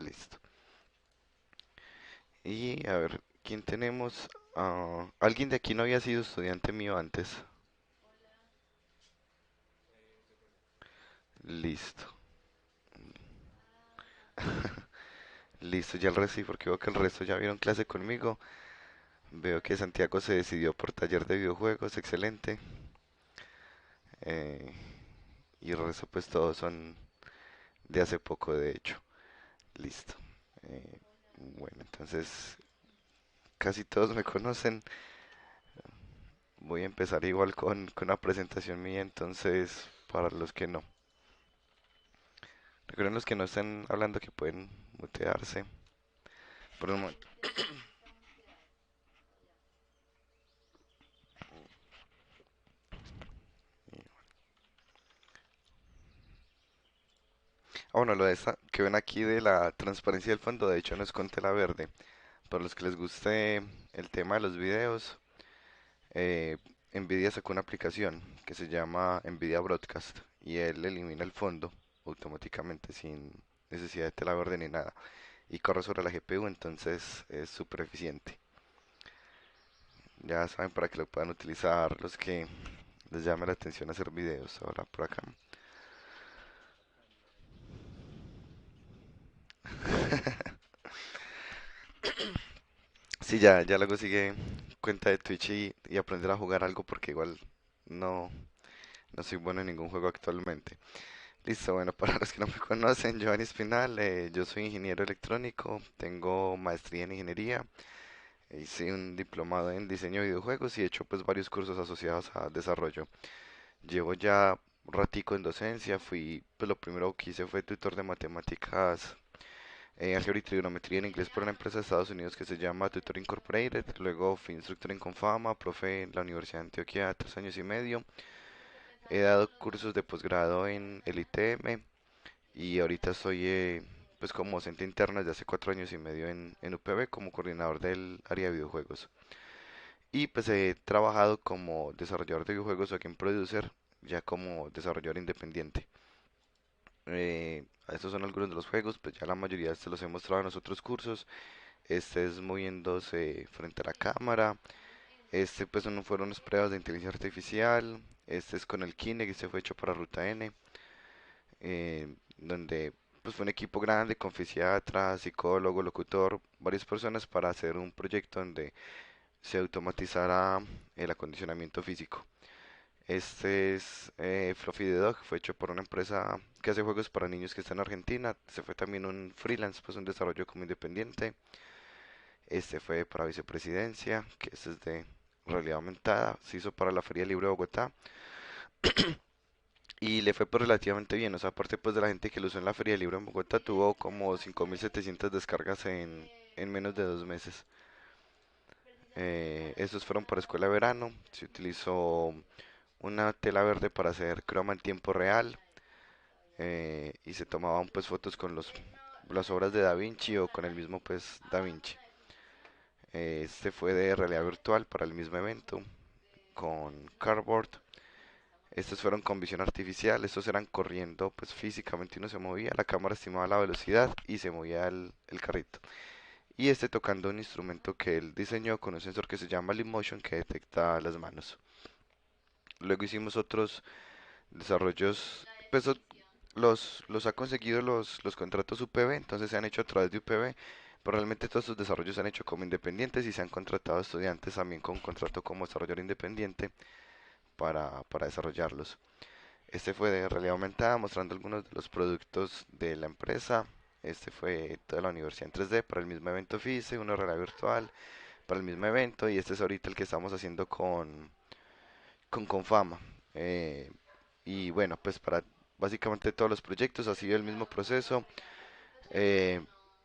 Listo. Y a ver, ¿quién tenemos? ¿Alguien de aquí no había sido estudiante mío antes? Listo. Listo, ya el resto, sí, porque veo que el resto ya vieron clase conmigo. Veo que Santiago se decidió por taller de videojuegos, excelente. Eh, y el resto pues todos son de hace poco, de hecho. Listo. Eh, bueno, entonces casi todos me conocen. Voy a empezar igual con una presentación mía, entonces para los que no. Recuerden los que no estén hablando que pueden mutearse. Por un momento. Bueno, lo de esta que ven aquí de la transparencia del fondo, de hecho no es con tela verde. Para los que les guste el tema de los videos, eh, Nvidia sacó una aplicación que se llama Nvidia Broadcast y él elimina el fondo automáticamente sin necesidad de tela verde ni nada y corre sobre la GPU, entonces es súper eficiente. Ya saben para que lo puedan utilizar los que les llame la atención hacer videos. Ahora por acá. Sí, ya luego sigue cuenta de Twitch y aprender a jugar algo porque igual no, no soy bueno en ningún juego actualmente. Listo, bueno, para los que no me conocen, Giovanni Espinal, yo soy ingeniero electrónico, tengo maestría en ingeniería, hice un diplomado en diseño de videojuegos y he hecho pues varios cursos asociados a desarrollo. Llevo ya un ratico en docencia, pues lo primero que hice fue tutor de matemáticas, álgebra y trigonometría en inglés por una empresa de Estados Unidos que se llama Tutor Incorporated, luego fui instructor en Confama, profe en la Universidad de Antioquia 3 años y medio, he dado cursos de posgrado en el ITM y ahorita soy pues como docente interno desde hace 4 años y medio en UPB como coordinador del área de videojuegos. Y pues he trabajado como desarrollador de videojuegos o Game Producer, ya como desarrollador independiente. Estos son algunos de los juegos, pues ya la mayoría se los he mostrado en los otros cursos. Este es moviéndose frente a la cámara. Este pues fueron unas pruebas de inteligencia artificial. Este es con el Kinect, este fue hecho para Ruta N, donde pues fue un equipo grande con fisiatra, psicólogo, locutor, varias personas para hacer un proyecto donde se automatizara el acondicionamiento físico. Este es Fluffy the Dog, fue hecho por una empresa que hace juegos para niños que está en Argentina. Se fue también un freelance, pues un desarrollo como independiente. Este fue para vicepresidencia, que este es de realidad aumentada. Se hizo para la Feria Libre de Bogotá y le fue pues relativamente bien. O sea, aparte pues de la gente que lo usó en la Feria Libre en Bogotá, tuvo como 5.700 descargas en menos de 2 meses. Estos fueron para escuela de verano. Se utilizó una tela verde para hacer croma en tiempo real y se tomaban pues fotos con las obras de Da Vinci o con el mismo pues Da Vinci. Este fue de realidad virtual para el mismo evento con Cardboard. Estos fueron con visión artificial, estos eran corriendo, pues físicamente uno se movía, la cámara estimaba la velocidad y se movía el carrito. Y este tocando un instrumento que él diseñó con un sensor que se llama Leap Motion que detecta las manos. Luego hicimos otros desarrollos, pues los ha conseguido los contratos UPB, entonces se han hecho a través de UPB, pero realmente todos estos desarrollos se han hecho como independientes y se han contratado estudiantes también con contrato como desarrollador independiente para desarrollarlos. Este fue de realidad aumentada, mostrando algunos de los productos de la empresa. Este fue toda la universidad en 3D para el mismo evento FICE, uno de realidad virtual para el mismo evento y este es ahorita el que estamos haciendo con Confama. Eh, y bueno, pues para básicamente todos los proyectos ha sido el mismo proceso. Eh,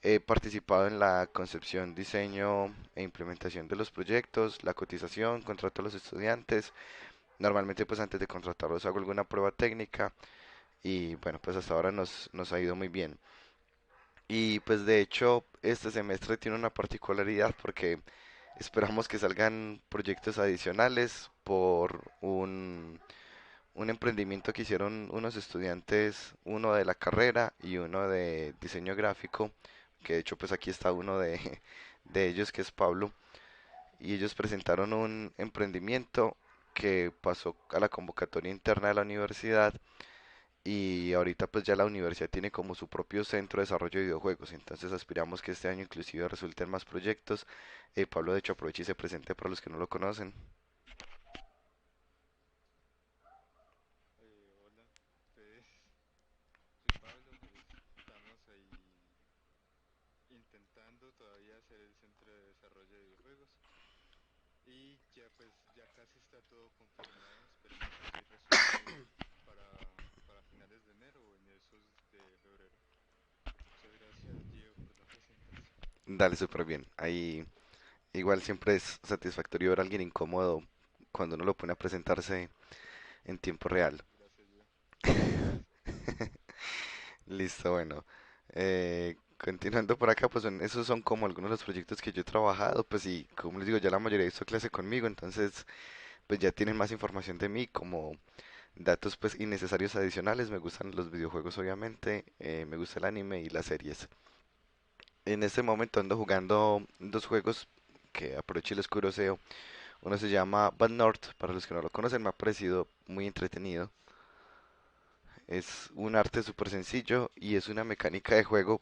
He participado en la concepción, diseño e implementación de los proyectos, la cotización, contrato a los estudiantes. Normalmente pues antes de contratarlos hago alguna prueba técnica y bueno, pues hasta ahora nos ha ido muy bien. Y pues de hecho este semestre tiene una particularidad porque esperamos que salgan proyectos adicionales por un emprendimiento que hicieron unos estudiantes, uno de la carrera y uno de diseño gráfico que de hecho pues aquí está uno de ellos que es Pablo, y ellos presentaron un emprendimiento que pasó a la convocatoria interna de la universidad y ahorita pues ya la universidad tiene como su propio centro de desarrollo de videojuegos, entonces aspiramos que este año inclusive resulten más proyectos. Pablo de hecho aproveche y se presente para los que no lo conocen. Hola, pues soy Pablo, pues estamos ahí intentando todavía hacer el centro de desarrollo de videojuegos y ya pues ya casi está todo confirmado, esperemos que sí resulte para finales de enero o inicios de febrero. Muchas gracias Gio por la presentación. Dale, súper bien. Ahí igual siempre es satisfactorio ver a alguien incómodo cuando uno lo pone a presentarse en tiempo real. Gracias Gio, gracias. Listo, bueno. Continuando por acá, pues esos son como algunos de los proyectos que yo he trabajado, pues y como les digo, ya la mayoría hizo clase conmigo, entonces pues ya tienen más información de mí, como datos pues innecesarios adicionales. Me gustan los videojuegos obviamente, me gusta el anime y las series. En este momento ando jugando dos juegos que aprovecho y les curoseo. Uno se llama Bad North, para los que no lo conocen, me ha parecido muy entretenido. Es un arte súper sencillo y es una mecánica de juego,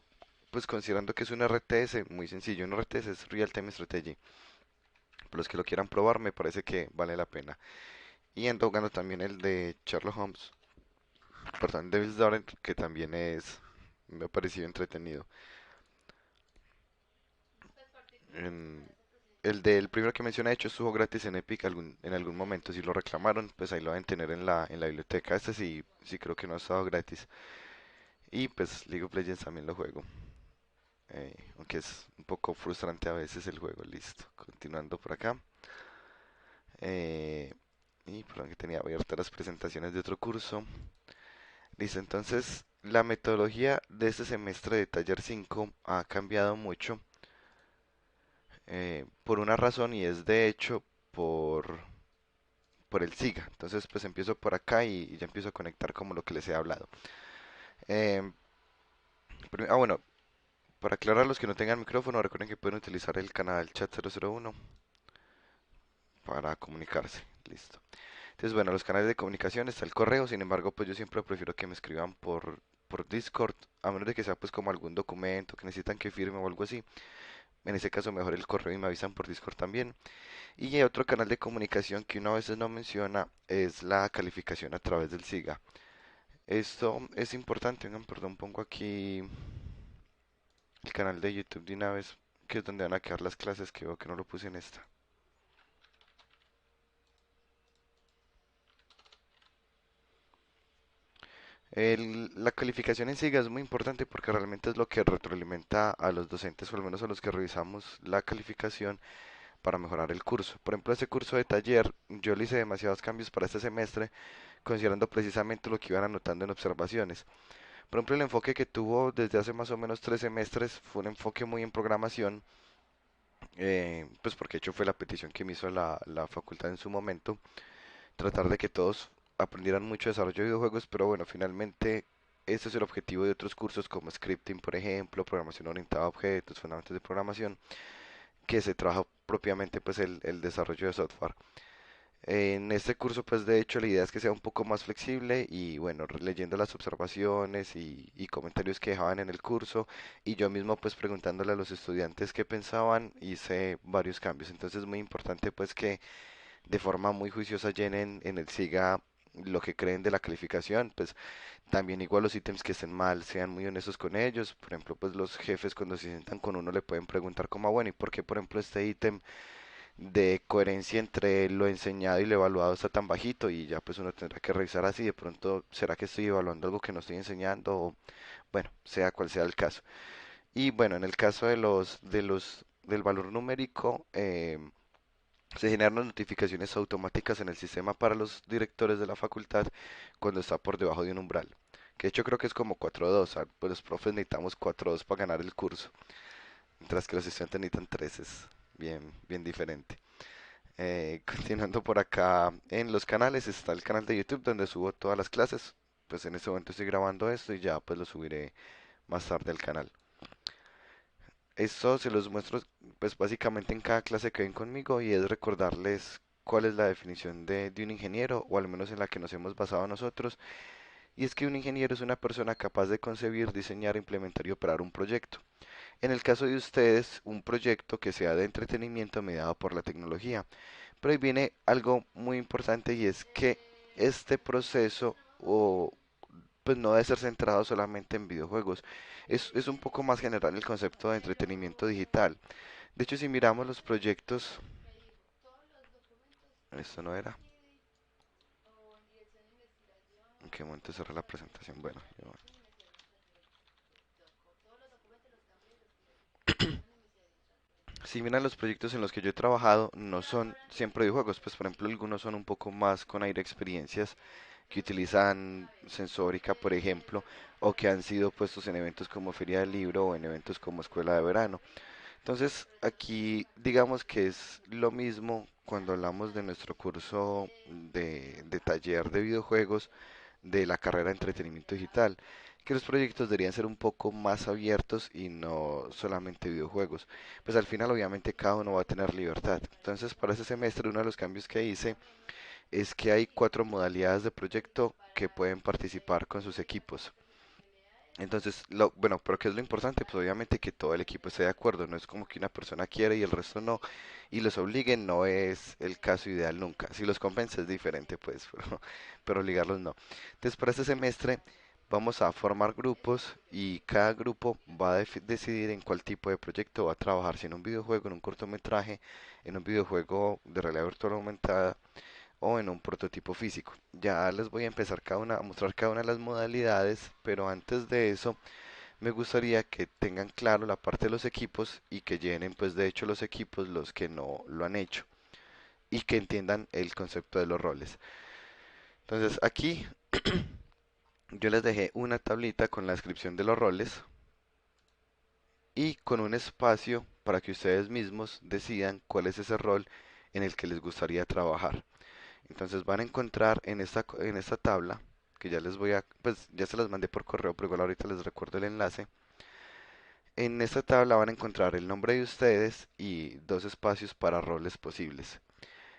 pues considerando que es un RTS, muy sencillo. Un RTS es Real Time Strategy. Para los que lo quieran probar, me parece que vale la pena. Y ando jugando también el de Sherlock Holmes, perdón, Devil's Daughter, que también me ha parecido entretenido. En- el del primero que mencioné, de hecho, estuvo gratis en Epic en algún momento. Si lo reclamaron, pues ahí lo deben tener en la biblioteca. Este sí, sí creo que no ha estado gratis. Y pues League of Legends también lo juego. Aunque es un poco frustrante a veces el juego. Listo. Continuando por acá. Eh, y perdón que tenía abiertas las presentaciones de otro curso. Listo, entonces la metodología de este semestre de Taller 5 ha cambiado mucho por una razón y es de hecho por, por el SIGA. Entonces pues empiezo por acá y ya empiezo a conectar como lo que les he hablado. Em, bueno, para aclarar a los que no tengan micrófono, recuerden que pueden utilizar el canal chat 001 para comunicarse. Listo. Entonces, bueno, los canales de comunicación está el correo, sin embargo, pues yo siempre prefiero que me escriban por Discord, a menos de que sea pues como algún documento que necesitan que firme o algo así. En ese caso, mejor el correo y me avisan por Discord también. Y otro canal de comunicación que uno a veces no menciona es la calificación a través del SIGA. Esto es importante, oigan, perdón, pongo aquí el canal de YouTube de una vez, que es donde van a quedar las clases, que veo que no lo puse en esta. La calificación en SIGA es muy importante porque realmente es lo que retroalimenta a los docentes o al menos a los que revisamos la calificación para mejorar el curso. Por ejemplo, ese curso de taller yo le hice demasiados cambios para este semestre considerando precisamente lo que iban anotando en observaciones. Por ejemplo, el enfoque que tuvo desde hace más o menos 3 semestres fue un enfoque muy en programación, pues porque de hecho fue la petición que me hizo la facultad en su momento, tratar de que todos aprendieran mucho desarrollo de videojuegos, pero bueno, finalmente ese es el objetivo de otros cursos como scripting, por ejemplo, programación orientada a objetos, fundamentos de programación, que se trabaja propiamente pues el desarrollo de software. En este curso, pues de hecho la idea es que sea un poco más flexible y bueno, leyendo las observaciones y comentarios que dejaban en el curso y yo mismo pues preguntándole a los estudiantes qué pensaban, hice varios cambios. Entonces es muy importante pues que de forma muy juiciosa llenen en el SIGA lo que creen de la calificación, pues también igual los ítems que estén mal, sean muy honestos con ellos. Por ejemplo, pues los jefes cuando se sientan con uno le pueden preguntar como, bueno, ¿y por qué por ejemplo este ítem de coherencia entre lo enseñado y lo evaluado está tan bajito? Y ya pues uno tendrá que revisar así, de pronto, ¿será que estoy evaluando algo que no estoy enseñando? O, bueno, sea cual sea el caso. Y bueno, en el caso del valor numérico, se generan notificaciones automáticas en el sistema para los directores de la facultad cuando está por debajo de un umbral. Que de hecho creo que es como 4.2, pues los profes necesitamos 4.2 para ganar el curso, mientras que los estudiantes necesitan 3, es bien, bien diferente. Continuando por acá en los canales, está el canal de YouTube donde subo todas las clases. Pues en este momento estoy grabando esto y ya pues lo subiré más tarde al canal. Eso se los muestro pues básicamente en cada clase que ven conmigo y es recordarles cuál es la definición de un ingeniero o al menos en la que nos hemos basado nosotros. Y es que un ingeniero es una persona capaz de concebir, diseñar, implementar y operar un proyecto. En el caso de ustedes, un proyecto que sea de entretenimiento mediado por la tecnología. Pero ahí viene algo muy importante y es que este proceso o pues no debe ser centrado solamente en videojuegos. Es un poco más general el concepto de entretenimiento digital. De hecho, si miramos los proyectos, esto no era. ¿En qué momento cerré la presentación? Bueno, si miran los proyectos en los que yo he trabajado, no son siempre videojuegos, pues por ejemplo algunos son un poco más con aire experiencias que utilizan sensórica, por ejemplo, o que han sido puestos en eventos como Feria del Libro o en eventos como Escuela de Verano. Entonces, aquí digamos que es lo mismo cuando hablamos de nuestro curso de taller de videojuegos de la carrera de entretenimiento digital, que los proyectos deberían ser un poco más abiertos y no solamente videojuegos. Pues al final obviamente cada uno va a tener libertad. Entonces, para ese semestre uno de los cambios que hice es que hay cuatro modalidades de proyecto que pueden participar con sus equipos. Entonces, bueno, pero ¿qué es lo importante? Pues obviamente que todo el equipo esté de acuerdo, no es como que una persona quiere y el resto no, y los obliguen no es el caso ideal nunca. Si los convence es diferente, pues, pero obligarlos no. Entonces, para este semestre vamos a formar grupos y cada grupo va a decidir en cuál tipo de proyecto va a trabajar, si en un videojuego, en un cortometraje, en un videojuego de realidad virtual aumentada o en un prototipo físico. Ya les voy a empezar a mostrar cada una de las modalidades, pero antes de eso me gustaría que tengan claro la parte de los equipos y que llenen pues de hecho los equipos los que no lo han hecho y que entiendan el concepto de los roles. Entonces aquí yo les dejé una tablita con la descripción de los roles y con un espacio para que ustedes mismos decidan cuál es ese rol en el que les gustaría trabajar. Entonces van a encontrar en esta tabla, que ya les voy a, pues ya se las mandé por correo, pero igual ahorita les recuerdo el enlace. En esta tabla van a encontrar el nombre de ustedes y dos espacios para roles posibles.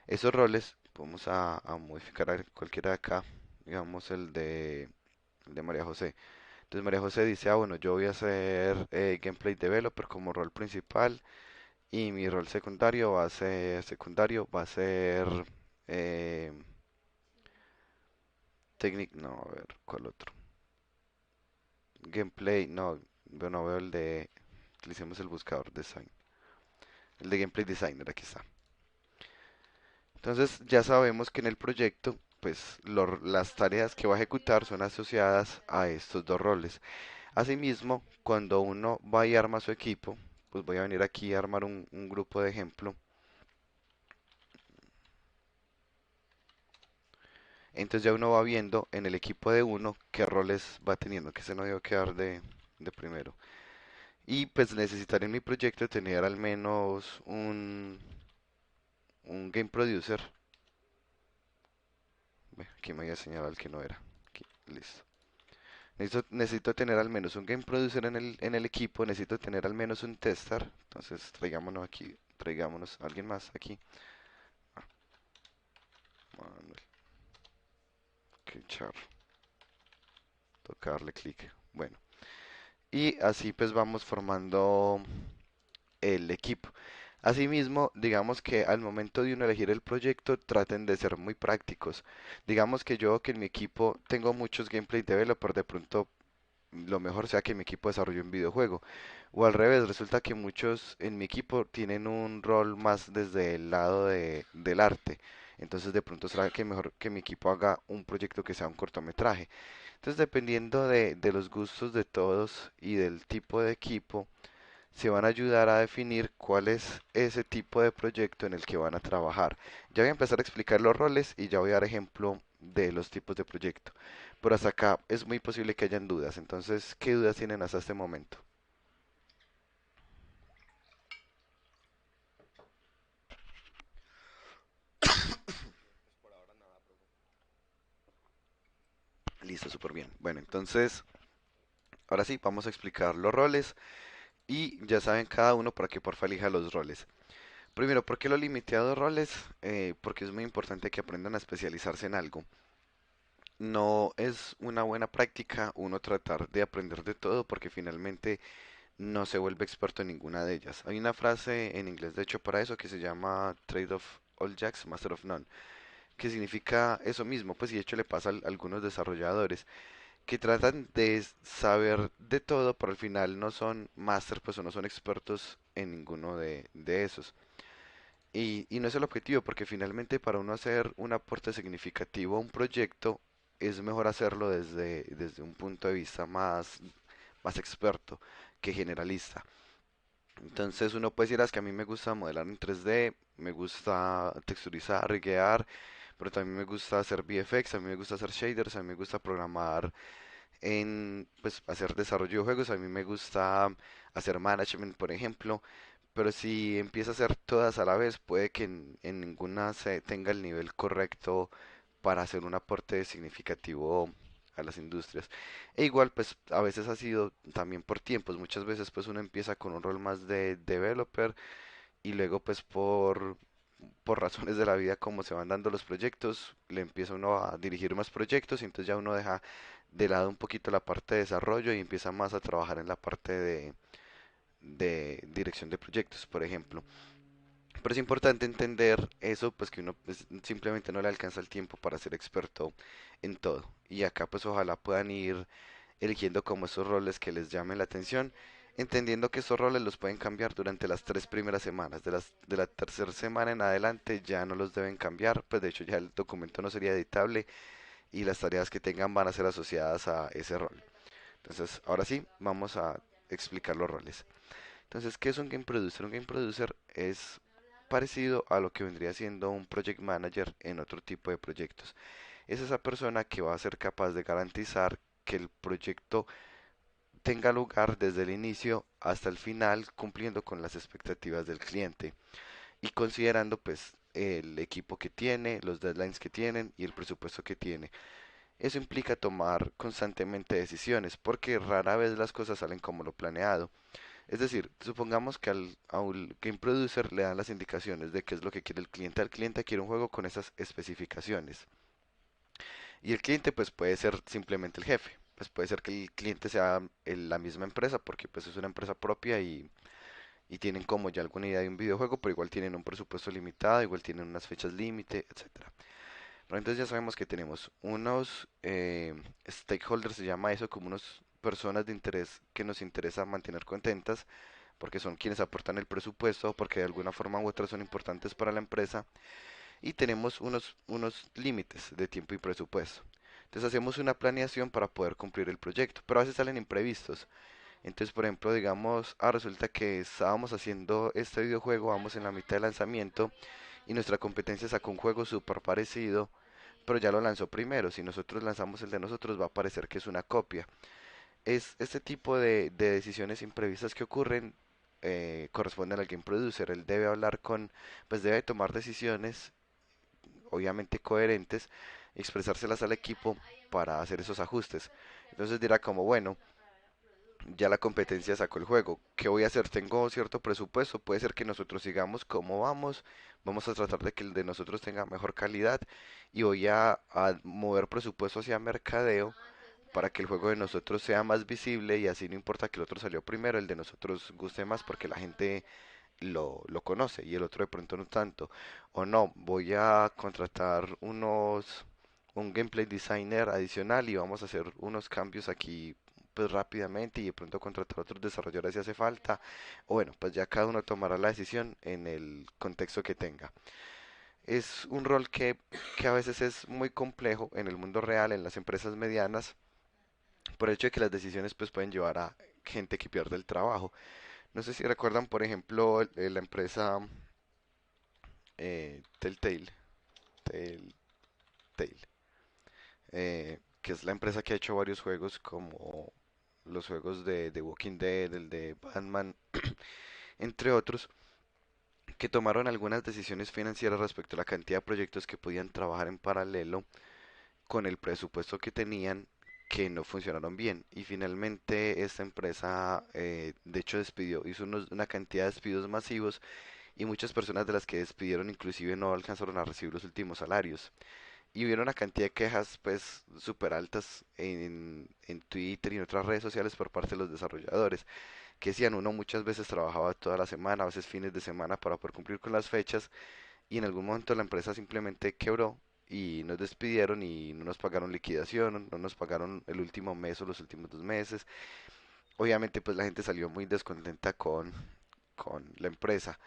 Esos roles vamos a modificar a cualquiera de acá, digamos el de María José. Entonces María José dice, ah bueno, yo voy a hacer gameplay developer como rol principal y mi rol secundario va a ser eh, no, a ver, ¿cuál otro? Gameplay, no, bueno, veo el de, utilicemos el buscador design. El de gameplay designer, aquí está. Entonces ya sabemos que en el proyecto, pues las tareas que va a ejecutar son asociadas a estos dos roles. Asimismo, cuando uno va y arma su equipo, pues voy a venir aquí a armar un grupo de ejemplo. Entonces ya uno va viendo en el equipo de uno qué roles va teniendo, que se no debe quedar de primero. Y pues necesitaré en mi proyecto tener al menos un game producer. Aquí me había señalado el que no era. Aquí, listo. Necesito tener al menos un game producer en el equipo. Necesito tener al menos un tester. Entonces traigámonos aquí. Traigámonos a alguien más aquí. Ah, Manuel. Qué charro. Toca darle clic. Bueno. Y así pues vamos formando el equipo. Asimismo, digamos que al momento de uno elegir el proyecto, traten de ser muy prácticos. Digamos que yo que en mi equipo tengo muchos gameplay developers, de pronto lo mejor sea que mi equipo desarrolle un videojuego. O al revés, resulta que muchos en mi equipo tienen un rol más desde el lado del arte. Entonces de pronto será que mejor que mi equipo haga un proyecto que sea un cortometraje. Entonces dependiendo de los gustos de todos y del tipo de equipo, se van a ayudar a definir cuál es ese tipo de proyecto en el que van a trabajar. Ya voy a empezar a explicar los roles y ya voy a dar ejemplo de los tipos de proyecto. Pero hasta acá es muy posible que hayan dudas. Entonces, ¿qué dudas tienen hasta este momento? Pues por ahora nada, profe. Listo, súper bien. Bueno, entonces, ahora sí, vamos a explicar los roles y ya saben cada uno para que porfa elija los roles. Primero, ¿por qué lo limité a dos roles? Porque es muy importante que aprendan a especializarse en algo. No es una buena práctica uno tratar de aprender de todo porque finalmente no se vuelve experto en ninguna de ellas. Hay una frase en inglés de hecho para eso que se llama Trade of All Jacks, Master of None, que significa eso mismo, pues y de hecho le pasa a algunos desarrolladores que tratan de saber de todo, pero al final no son máster, pues o no son expertos en ninguno de esos. Y no es el objetivo, porque finalmente para uno hacer un aporte significativo a un proyecto, es mejor hacerlo desde un punto de vista más experto que generalista. Entonces uno puede decir, "Ah, es que a mí me gusta modelar en 3D, me gusta texturizar, riguear, pero también me gusta hacer VFX, a mí me gusta hacer shaders, a mí me gusta programar pues, hacer desarrollo de juegos, a mí me gusta hacer management, por ejemplo, pero si empieza a hacer todas a la vez, puede que en ninguna se tenga el nivel correcto para hacer un aporte significativo a las industrias. E igual, pues a veces ha sido también por tiempos, muchas veces pues uno empieza con un rol más de developer y luego pues por razones de la vida como se van dando los proyectos, le empieza uno a dirigir más proyectos y entonces ya uno deja de lado un poquito la parte de desarrollo y empieza más a trabajar en la parte de dirección de proyectos, por ejemplo. Pero es importante entender eso, pues que uno pues, simplemente no le alcanza el tiempo para ser experto en todo. Y acá pues ojalá puedan ir eligiendo como esos roles que les llamen la atención, entendiendo que esos roles los pueden cambiar durante las 3 primeras semanas. De la tercera semana en adelante ya no los deben cambiar, pues de hecho ya el documento no sería editable y las tareas que tengan van a ser asociadas a ese rol. Entonces, ahora sí, vamos a explicar los roles. Entonces, ¿qué es un game producer? Un game producer es parecido a lo que vendría siendo un project manager en otro tipo de proyectos. Es esa persona que va a ser capaz de garantizar que el proyecto tenga lugar desde el inicio hasta el final, cumpliendo con las expectativas del cliente y considerando pues el equipo que tiene, los deadlines que tienen y el presupuesto que tiene. Eso implica tomar constantemente decisiones porque rara vez las cosas salen como lo planeado. Es decir, supongamos que al game producer le dan las indicaciones de qué es lo que quiere el cliente. El cliente quiere un juego con esas especificaciones. Y el cliente pues puede ser simplemente el jefe. Pues puede ser que el cliente sea la misma empresa porque pues es una empresa propia y tienen como ya alguna idea de un videojuego, pero igual tienen un presupuesto limitado, igual tienen unas fechas límite, etcétera. Pero entonces ya sabemos que tenemos unos stakeholders, se llama eso, como unas personas de interés que nos interesa mantener contentas, porque son quienes aportan el presupuesto, porque de alguna forma u otra son importantes para la empresa, y tenemos unos límites de tiempo y presupuesto. Entonces hacemos una planeación para poder cumplir el proyecto, pero a veces salen imprevistos. Entonces, por ejemplo, digamos, resulta que estábamos haciendo este videojuego, vamos en la mitad de lanzamiento y nuestra competencia sacó un juego súper parecido, pero ya lo lanzó primero. Si nosotros lanzamos el de nosotros, va a parecer que es una copia. Es este tipo de decisiones imprevistas que ocurren, corresponden al game producer. Él debe hablar pues debe tomar decisiones, obviamente coherentes, y expresárselas al equipo para hacer esos ajustes. Entonces dirá como, bueno, ya la competencia sacó el juego. ¿Qué voy a hacer? Tengo cierto presupuesto. Puede ser que nosotros sigamos como vamos. Vamos a tratar de que el de nosotros tenga mejor calidad. Y voy a mover presupuesto hacia mercadeo para que el juego de nosotros sea más visible y así no importa que el otro salió primero, el de nosotros guste más porque la gente lo conoce y el otro de pronto no tanto. O no, voy a contratar un gameplay designer adicional y vamos a hacer unos cambios aquí pues rápidamente y de pronto contratar otros desarrolladores si hace falta. O bueno, pues ya cada uno tomará la decisión en el contexto que tenga. Es un rol que a veces es muy complejo en el mundo real, en las empresas medianas, por el hecho de que las decisiones pues pueden llevar a gente que pierde el trabajo. No sé si recuerdan, por ejemplo, la empresa Telltale, Telltale, que es la empresa que ha hecho varios juegos como los juegos de The Walking Dead, el de Batman, entre otros, que tomaron algunas decisiones financieras respecto a la cantidad de proyectos que podían trabajar en paralelo con el presupuesto que tenían, que no funcionaron bien. Y finalmente esta empresa, de hecho, hizo una cantidad de despidos masivos y muchas personas de las que despidieron inclusive no alcanzaron a recibir los últimos salarios. Y hubo una cantidad de quejas pues súper altas en Twitter y en otras redes sociales por parte de los desarrolladores, que decían uno muchas veces trabajaba toda la semana, a veces fines de semana para poder cumplir con las fechas y en algún momento la empresa simplemente quebró y nos despidieron y no nos pagaron liquidación, no nos pagaron el último mes o los últimos 2 meses. Obviamente pues la gente salió muy descontenta con la empresa.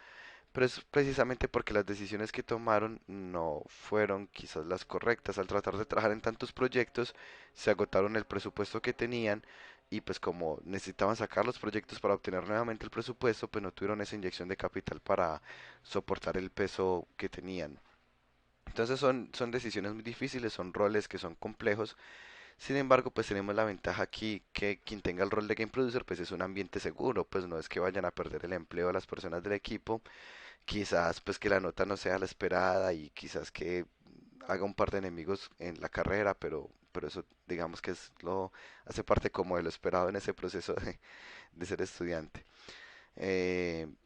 Pero es precisamente porque las decisiones que tomaron no fueron quizás las correctas. Al tratar de trabajar en tantos proyectos, se agotaron el presupuesto que tenían y pues como necesitaban sacar los proyectos para obtener nuevamente el presupuesto, pues no tuvieron esa inyección de capital para soportar el peso que tenían. Entonces son decisiones muy difíciles, son roles que son complejos. Sin embargo, pues tenemos la ventaja aquí que quien tenga el rol de game producer pues es un ambiente seguro, pues no es que vayan a perder el empleo a las personas del equipo. Quizás pues que la nota no sea la esperada y quizás que haga un par de enemigos en la carrera, pero eso digamos que hace parte como de lo esperado en ese proceso de ser estudiante.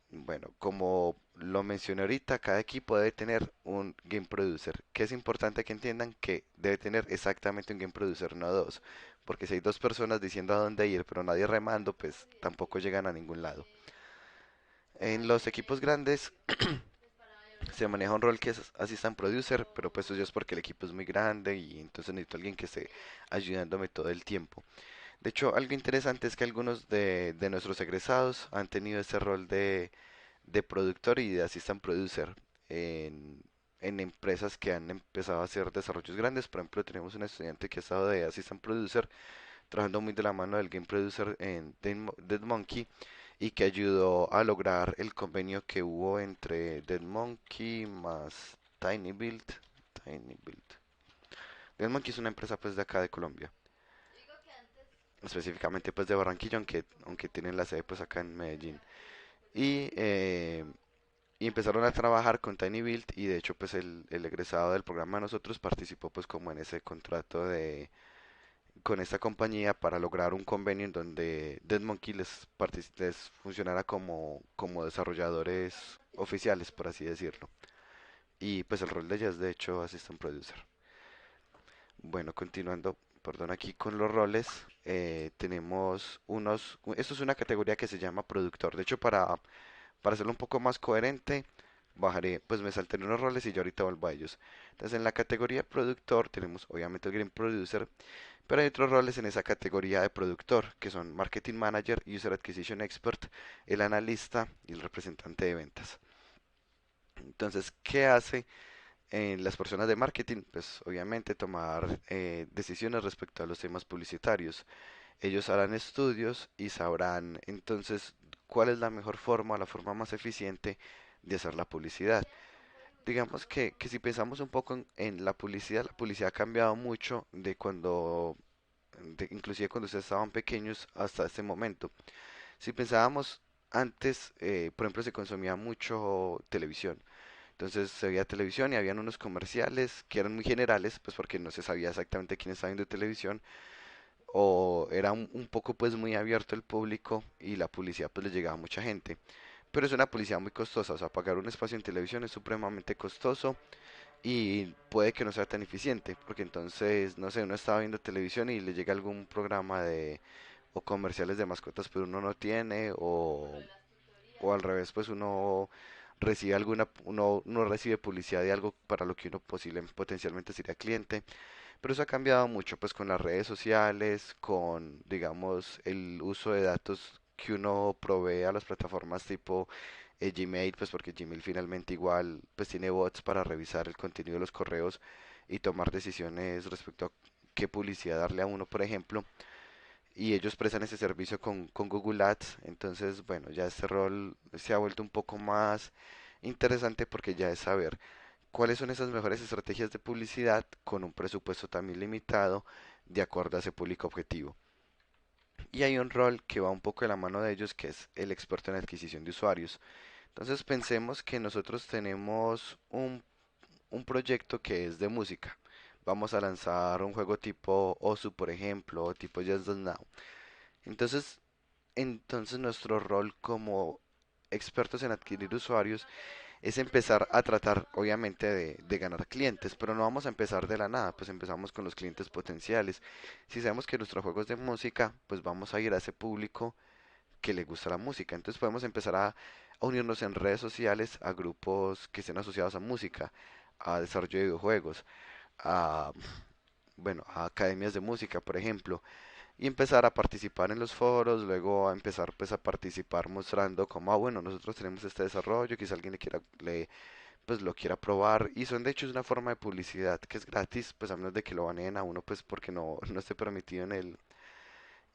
Bueno, como lo mencioné ahorita, cada equipo debe tener un game producer, que es importante que entiendan que debe tener exactamente un game producer, no dos, porque si hay dos personas diciendo a dónde ir, pero nadie remando, pues tampoco llegan a ningún lado. En los equipos grandes se maneja un rol que es assistant producer, pero pues eso ya es porque el equipo es muy grande y entonces necesito alguien que esté ayudándome todo el tiempo. De hecho, algo interesante es que algunos de nuestros egresados han tenido ese rol de productor y de assistant producer en, en empresas que han empezado a hacer desarrollos grandes. Por ejemplo, tenemos un estudiante que ha estado de assistant producer trabajando muy de la mano del game producer en Dead Monkey y que ayudó a lograr el convenio que hubo entre Dead Monkey más Tiny Build. Tiny Build. Dead Monkey es una empresa pues de acá de Colombia, específicamente pues de Barranquilla, aunque tienen la sede pues acá en Medellín. Y, eh, y empezaron a trabajar con Tiny Build y de hecho pues el egresado del programa de nosotros participó pues como en ese contrato con esta compañía para lograr un convenio en donde Dead Monkey les funcionara como desarrolladores oficiales, por así decirlo. Y pues el rol de ella es de hecho Assistant Producer. Bueno, continuando, perdón, aquí con los roles, tenemos esto es una categoría que se llama productor. De hecho, para hacerlo un poco más coherente, pues me salté unos roles y yo ahorita vuelvo a ellos. Entonces, en la categoría productor tenemos obviamente el Green Producer, pero hay otros roles en esa categoría de productor, que son Marketing Manager, User Acquisition Expert, el analista y el representante de ventas. Entonces, ¿qué hace las personas de marketing? Pues obviamente tomar decisiones respecto a los temas publicitarios. Ellos harán estudios y sabrán entonces cuál es la mejor forma, la forma más eficiente de hacer la publicidad. Digamos que si pensamos un poco en la publicidad ha cambiado mucho de inclusive cuando ustedes estaban pequeños hasta este momento. Si pensábamos antes, por ejemplo, se consumía mucho televisión. Entonces se veía televisión y habían unos comerciales que eran muy generales, pues porque no se sabía exactamente quién estaba viendo televisión, o era un poco pues muy abierto el público y la publicidad pues le llegaba a mucha gente. Pero es una publicidad muy costosa, o sea, pagar un espacio en televisión es supremamente costoso y puede que no sea tan eficiente, porque entonces, no sé, uno estaba viendo televisión y le llega algún programa o comerciales de mascotas, pero uno no tiene, o al revés, pues uno recibe publicidad de algo para lo que uno potencialmente sería cliente. Pero eso ha cambiado mucho, pues con las redes sociales, con, digamos, el uso de datos que uno provee a las plataformas tipo Gmail, pues porque Gmail finalmente igual pues tiene bots para revisar el contenido de los correos y tomar decisiones respecto a qué publicidad darle a uno, por ejemplo, y ellos prestan ese servicio con Google Ads, entonces bueno, ya este rol se ha vuelto un poco más interesante porque ya es saber cuáles son esas mejores estrategias de publicidad con un presupuesto también limitado de acuerdo a ese público objetivo. Y hay un rol que va un poco de la mano de ellos, que es el experto en adquisición de usuarios. Entonces pensemos que nosotros tenemos un proyecto que es de música. vamos a lanzar un juego tipo Osu, por ejemplo, o tipo Just Dance Now. Entonces, nuestro rol como expertos en adquirir usuarios es empezar a tratar, obviamente, de ganar clientes, pero no vamos a empezar de la nada, pues empezamos con los clientes potenciales. Si sabemos que nuestro juego es de música, pues vamos a ir a ese público que le gusta la música. Entonces podemos empezar a unirnos en redes sociales a grupos que estén asociados a música, a desarrollo de videojuegos, a, bueno, a academias de música, por ejemplo, y empezar a participar en los foros, luego a empezar pues a participar mostrando como, ah, bueno, nosotros tenemos este desarrollo, quizá alguien pues lo quiera probar, y son de hecho es una forma de publicidad que es gratis, pues a menos de que lo baneen a uno, pues porque no, no esté permitido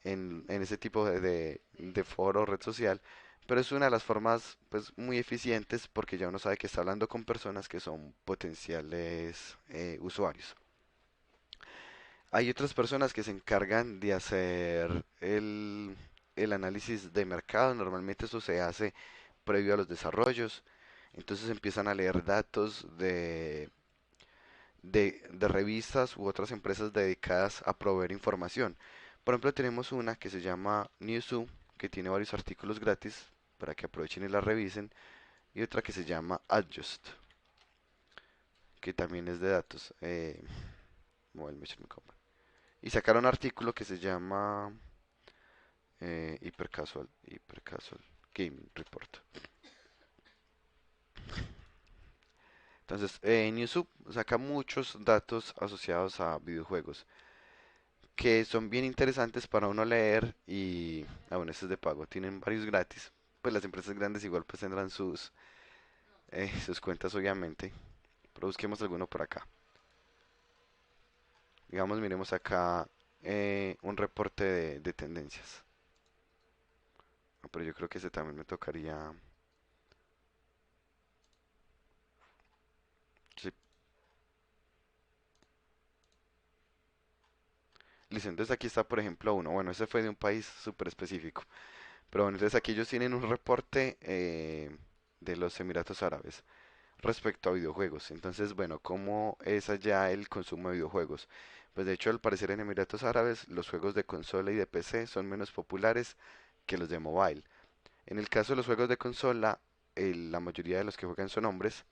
en ese tipo de foro o red social, pero es una de las formas pues muy eficientes porque ya uno sabe que está hablando con personas que son potenciales usuarios. Hay otras personas que se encargan de hacer el análisis de mercado. Normalmente eso se hace previo a los desarrollos. Entonces empiezan a leer datos de revistas u otras empresas dedicadas a proveer información. Por ejemplo, tenemos una que se llama Newzoo, que tiene varios artículos gratis para que aprovechen y la revisen, y otra que se llama Adjust, que también es de datos. Mobile Measurement Company. Y sacaron un artículo que se llama Hyper Casual Gaming Report. Entonces, Newzoo saca muchos datos asociados a videojuegos que son bien interesantes para uno leer y aún estos de pago. Tienen varios gratis. Pues las empresas grandes igual pues tendrán sus cuentas obviamente. Pero busquemos alguno por acá. Digamos, miremos acá un reporte de tendencias. Ah, pero yo creo que ese también me tocaría. Sí. Listo, entonces aquí está por ejemplo uno. Bueno, ese fue de un país súper específico. Pero bueno, entonces aquí ellos tienen un reporte de los Emiratos Árabes respecto a videojuegos. Entonces, bueno, ¿cómo es allá el consumo de videojuegos? Pues de hecho, al parecer en Emiratos Árabes, los juegos de consola y de PC son menos populares que los de mobile. En el caso de los juegos de consola, la mayoría de los que juegan son hombres,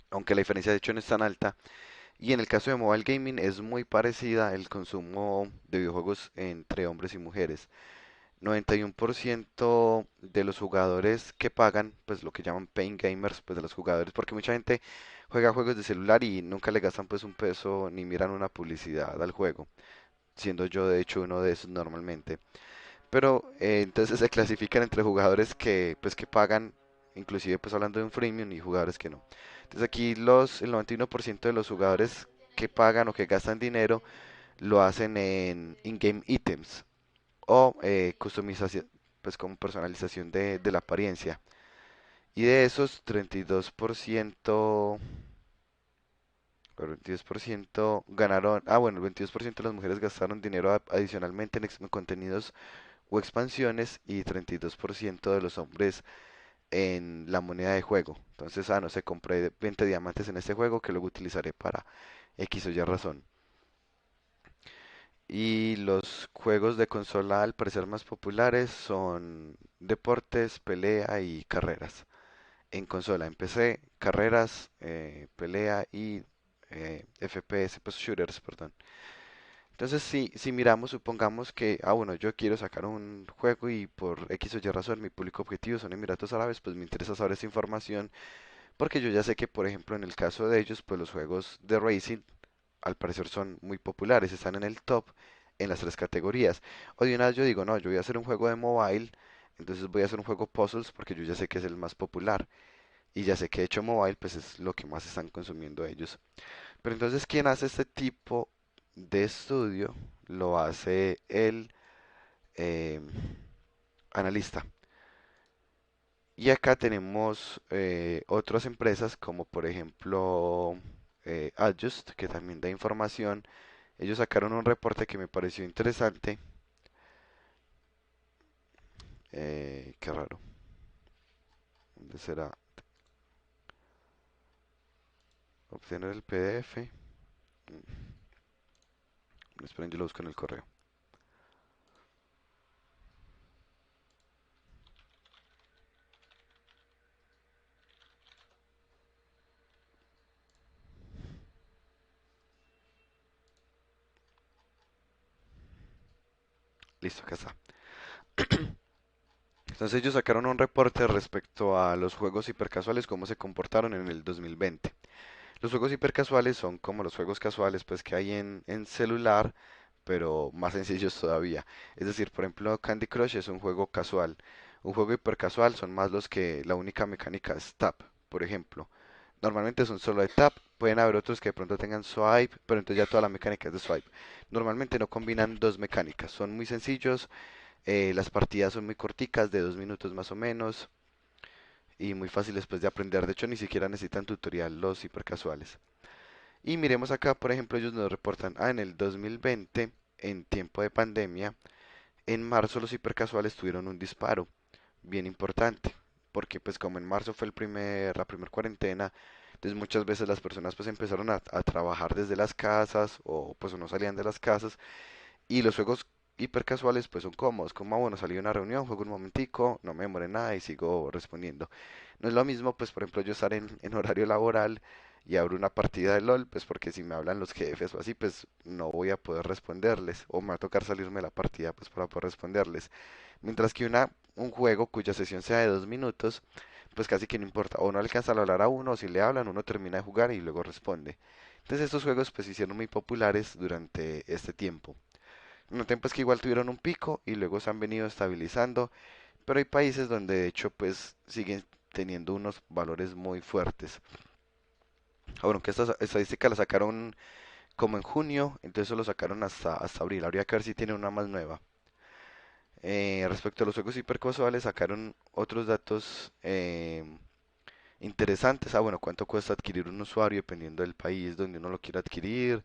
aunque la diferencia de hecho no es tan alta. Y en el caso de mobile gaming es muy parecida el consumo de videojuegos entre hombres y mujeres. 91% de los jugadores que pagan, pues lo que llaman paying gamers, pues de los jugadores, porque mucha gente juega juegos de celular y nunca le gastan pues un peso ni miran una publicidad al juego, siendo yo de hecho uno de esos normalmente. Pero entonces se clasifican entre jugadores que pues que pagan, inclusive pues hablando de un freemium y jugadores que no. Entonces aquí el 91% de los jugadores que pagan o que gastan dinero lo hacen en in-game items o customización, pues como personalización de la apariencia. Y de esos 32%, el 22% ganaron, bueno, el 22% de las mujeres gastaron dinero adicionalmente en contenidos o expansiones y 32% de los hombres en la moneda de juego. Entonces, no sé, compré 20 diamantes en este juego que luego utilizaré para X o Y razón. Y los juegos de consola al parecer más populares son deportes, pelea y carreras. En consola, en PC, carreras, pelea y FPS, pues shooters, perdón. Entonces, si miramos, supongamos que, bueno, yo quiero sacar un juego y por X o Y razón mi público objetivo son Emiratos Árabes, pues me interesa saber esa información porque yo ya sé que, por ejemplo, en el caso de ellos, pues los juegos de racing al parecer son muy populares, están en el top en las tres categorías. O de una vez yo digo, no, yo voy a hacer un juego de mobile, entonces voy a hacer un juego puzzles porque yo ya sé que es el más popular. Y ya sé que de hecho mobile pues es lo que más están consumiendo ellos. Pero entonces, ¿quién hace este tipo de estudio? Lo hace el eh, analista. Y acá tenemos otras empresas como por ejemplo Adjust, que también da información. Ellos sacaron un reporte que me pareció interesante. Qué raro. ¿Dónde será? Obtener el PDF. Esperen, yo lo busco en el correo. Listo, acá está. Entonces ellos sacaron un reporte respecto a los juegos hipercasuales, cómo se comportaron en el 2020. Los juegos hipercasuales son como los juegos casuales pues que hay en celular, pero más sencillos todavía. Es decir, por ejemplo, Candy Crush es un juego casual. Un juego hipercasual son más los que la única mecánica es tap, por ejemplo. Normalmente son solo de tap, pueden haber otros que de pronto tengan swipe, pero entonces ya toda la mecánica es de swipe. Normalmente no combinan dos mecánicas, son muy sencillos, las partidas son muy corticas, de 2 minutos más o menos, y muy fáciles pues de aprender. De hecho, ni siquiera necesitan tutorial los hipercasuales. Y miremos acá, por ejemplo, ellos nos reportan, en el 2020, en tiempo de pandemia, en marzo los hipercasuales tuvieron un disparo bien importante, porque pues como en marzo fue la primera cuarentena, entonces muchas veces las personas pues empezaron a trabajar desde las casas o pues no salían de las casas y los juegos hipercasuales pues son cómodos, como bueno, salí a una reunión, juego un momentico, no me demoré nada y sigo respondiendo. No es lo mismo pues por ejemplo yo estar en horario laboral y abro una partida de LOL, pues porque si me hablan los jefes o así, pues no voy a poder responderles o me va a tocar salirme de la partida pues para poder responderles. Mientras que un juego cuya sesión sea de 2 minutos, pues casi que no importa. O no alcanza a hablar a uno, o si le hablan, uno termina de jugar y luego responde. Entonces estos juegos pues se hicieron muy populares durante este tiempo. Noten pues que igual tuvieron un pico y luego se han venido estabilizando, pero hay países donde de hecho pues siguen teniendo unos valores muy fuertes. Bueno, que esta estadística la sacaron como en junio, entonces eso lo sacaron hasta abril. Habría que ver si tiene una más nueva. Respecto a los juegos hipercasuales, sacaron otros datos interesantes. Bueno, cuánto cuesta adquirir un usuario dependiendo del país donde uno lo quiera adquirir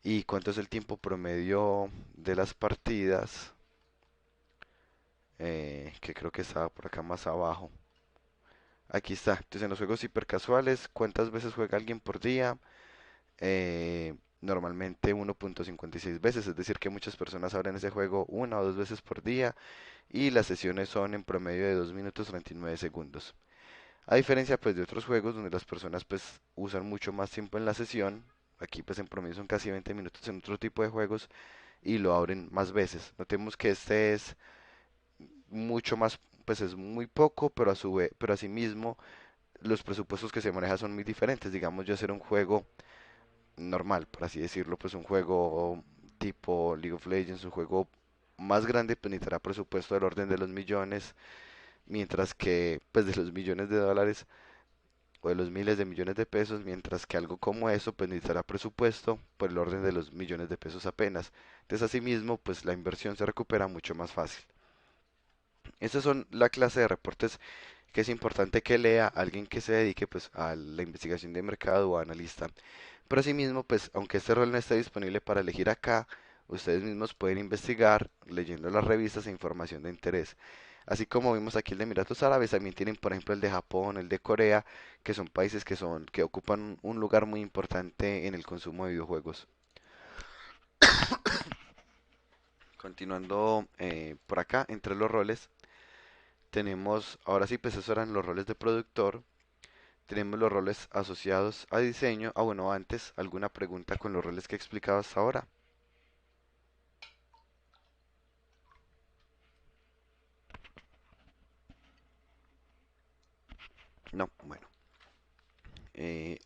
y cuánto es el tiempo promedio de las partidas, que creo que estaba por acá más abajo. Aquí está. Entonces, en los juegos hipercasuales, ¿cuántas veces juega alguien por día? Normalmente 1.56 veces, es decir, que muchas personas abren ese juego una o dos veces por día y las sesiones son en promedio de 2 minutos 39 segundos. A diferencia pues de otros juegos donde las personas pues usan mucho más tiempo en la sesión, aquí pues en promedio son casi 20 minutos en otro tipo de juegos y lo abren más veces. Notemos que este es mucho más, pues es muy poco, pero a su vez, pero asimismo los presupuestos que se manejan son muy diferentes. Digamos, yo hacer un juego normal, por así decirlo, pues un juego tipo League of Legends, un juego más grande, pues necesitará presupuesto del orden de los millones, mientras que pues de los millones de dólares o de los miles de millones de pesos, mientras que algo como eso pues necesitará presupuesto por el orden de los millones de pesos apenas. Entonces asimismo pues la inversión se recupera mucho más fácil. Estas son la clase de reportes que es importante que lea alguien que se dedique pues a la investigación de mercado o analista. Pero asimismo pues aunque este rol no esté disponible para elegir acá, ustedes mismos pueden investigar leyendo las revistas e información de interés. Así como vimos aquí el de Emiratos Árabes, también tienen por ejemplo el de Japón, el de Corea, que son países que ocupan un lugar muy importante en el consumo de videojuegos. Continuando por acá, entre los roles, tenemos, ahora sí, pues esos eran los roles de productor, tenemos los roles asociados a diseño. Bueno, antes, ¿alguna pregunta con los roles que he explicado hasta ahora? No, bueno.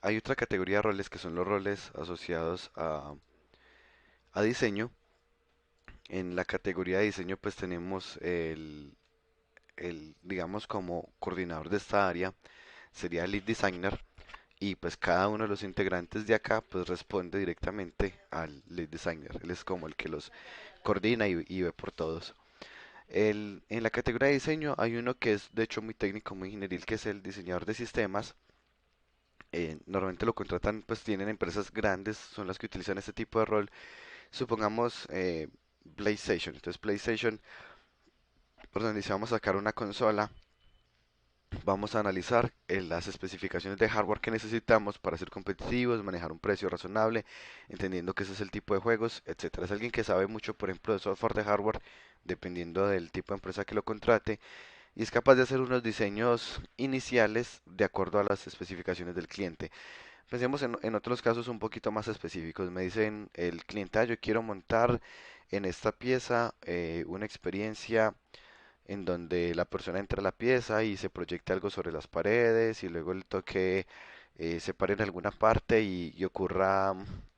Hay otra categoría de roles que son los roles asociados a diseño. En la categoría de diseño pues tenemos digamos como coordinador de esta área, sería el lead designer y pues cada uno de los integrantes de acá pues responde directamente al lead designer. Él es como el que los coordina y ve por todos. En la categoría de diseño hay uno que es de hecho muy técnico, muy ingenieril, que es el diseñador de sistemas. Normalmente lo contratan, pues tienen empresas grandes, son las que utilizan este tipo de rol. Supongamos PlayStation. Entonces PlayStation, por donde si vamos a sacar una consola, Vamos a analizar las especificaciones de hardware que necesitamos para ser competitivos, manejar un precio razonable, entendiendo que ese es el tipo de juegos, etcétera. Es alguien que sabe mucho, por ejemplo, de software de hardware, dependiendo del tipo de empresa que lo contrate, y es capaz de hacer unos diseños iniciales de acuerdo a las especificaciones del cliente. Pensemos en otros casos un poquito más específicos. Me dicen el cliente, "Ah, yo quiero montar en esta pieza una experiencia en donde la persona entra a la pieza y se proyecta algo sobre las paredes y luego el toque se pare en alguna parte y ocurra,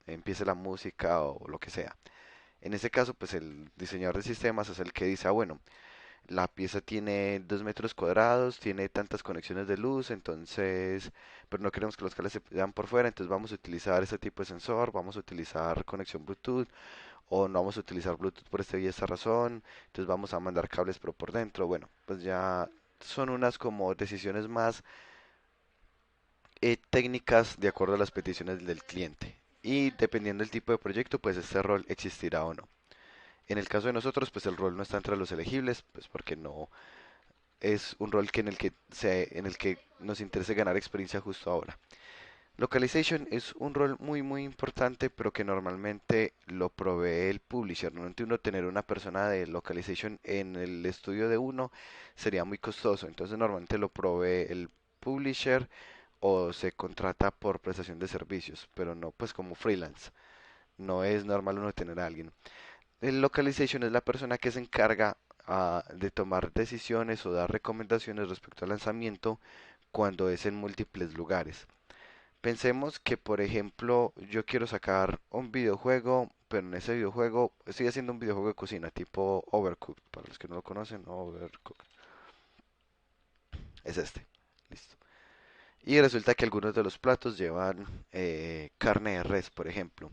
empiece la música o lo que sea. En ese caso, pues el diseñador de sistemas es el que dice, ah, bueno, la pieza tiene 2 metros cuadrados, tiene tantas conexiones de luz, entonces, pero no queremos que los cables se vean por fuera, entonces vamos a utilizar este tipo de sensor, vamos a utilizar conexión Bluetooth o no vamos a utilizar Bluetooth por esta y esta razón, entonces vamos a mandar cables pero por dentro. Bueno, pues ya son unas como decisiones más técnicas de acuerdo a las peticiones del cliente. Y dependiendo del tipo de proyecto, pues este rol existirá o no. En el caso de nosotros, pues el rol no está entre los elegibles, pues porque no es un rol que en el que nos interese ganar experiencia justo ahora. Localization es un rol muy muy importante, pero que normalmente lo provee el publisher. Normalmente uno tener una persona de localization en el estudio de uno sería muy costoso, entonces normalmente lo provee el publisher o se contrata por prestación de servicios, pero no pues como freelance. No es normal uno tener a alguien. El localization es la persona que se encarga de tomar decisiones o dar recomendaciones respecto al lanzamiento cuando es en múltiples lugares. Pensemos que, por ejemplo, yo quiero sacar un videojuego, pero en ese videojuego estoy haciendo un videojuego de cocina tipo Overcooked. Para los que no lo conocen, Overcooked es este. Listo. Y resulta que algunos de los platos llevan carne de res, por ejemplo.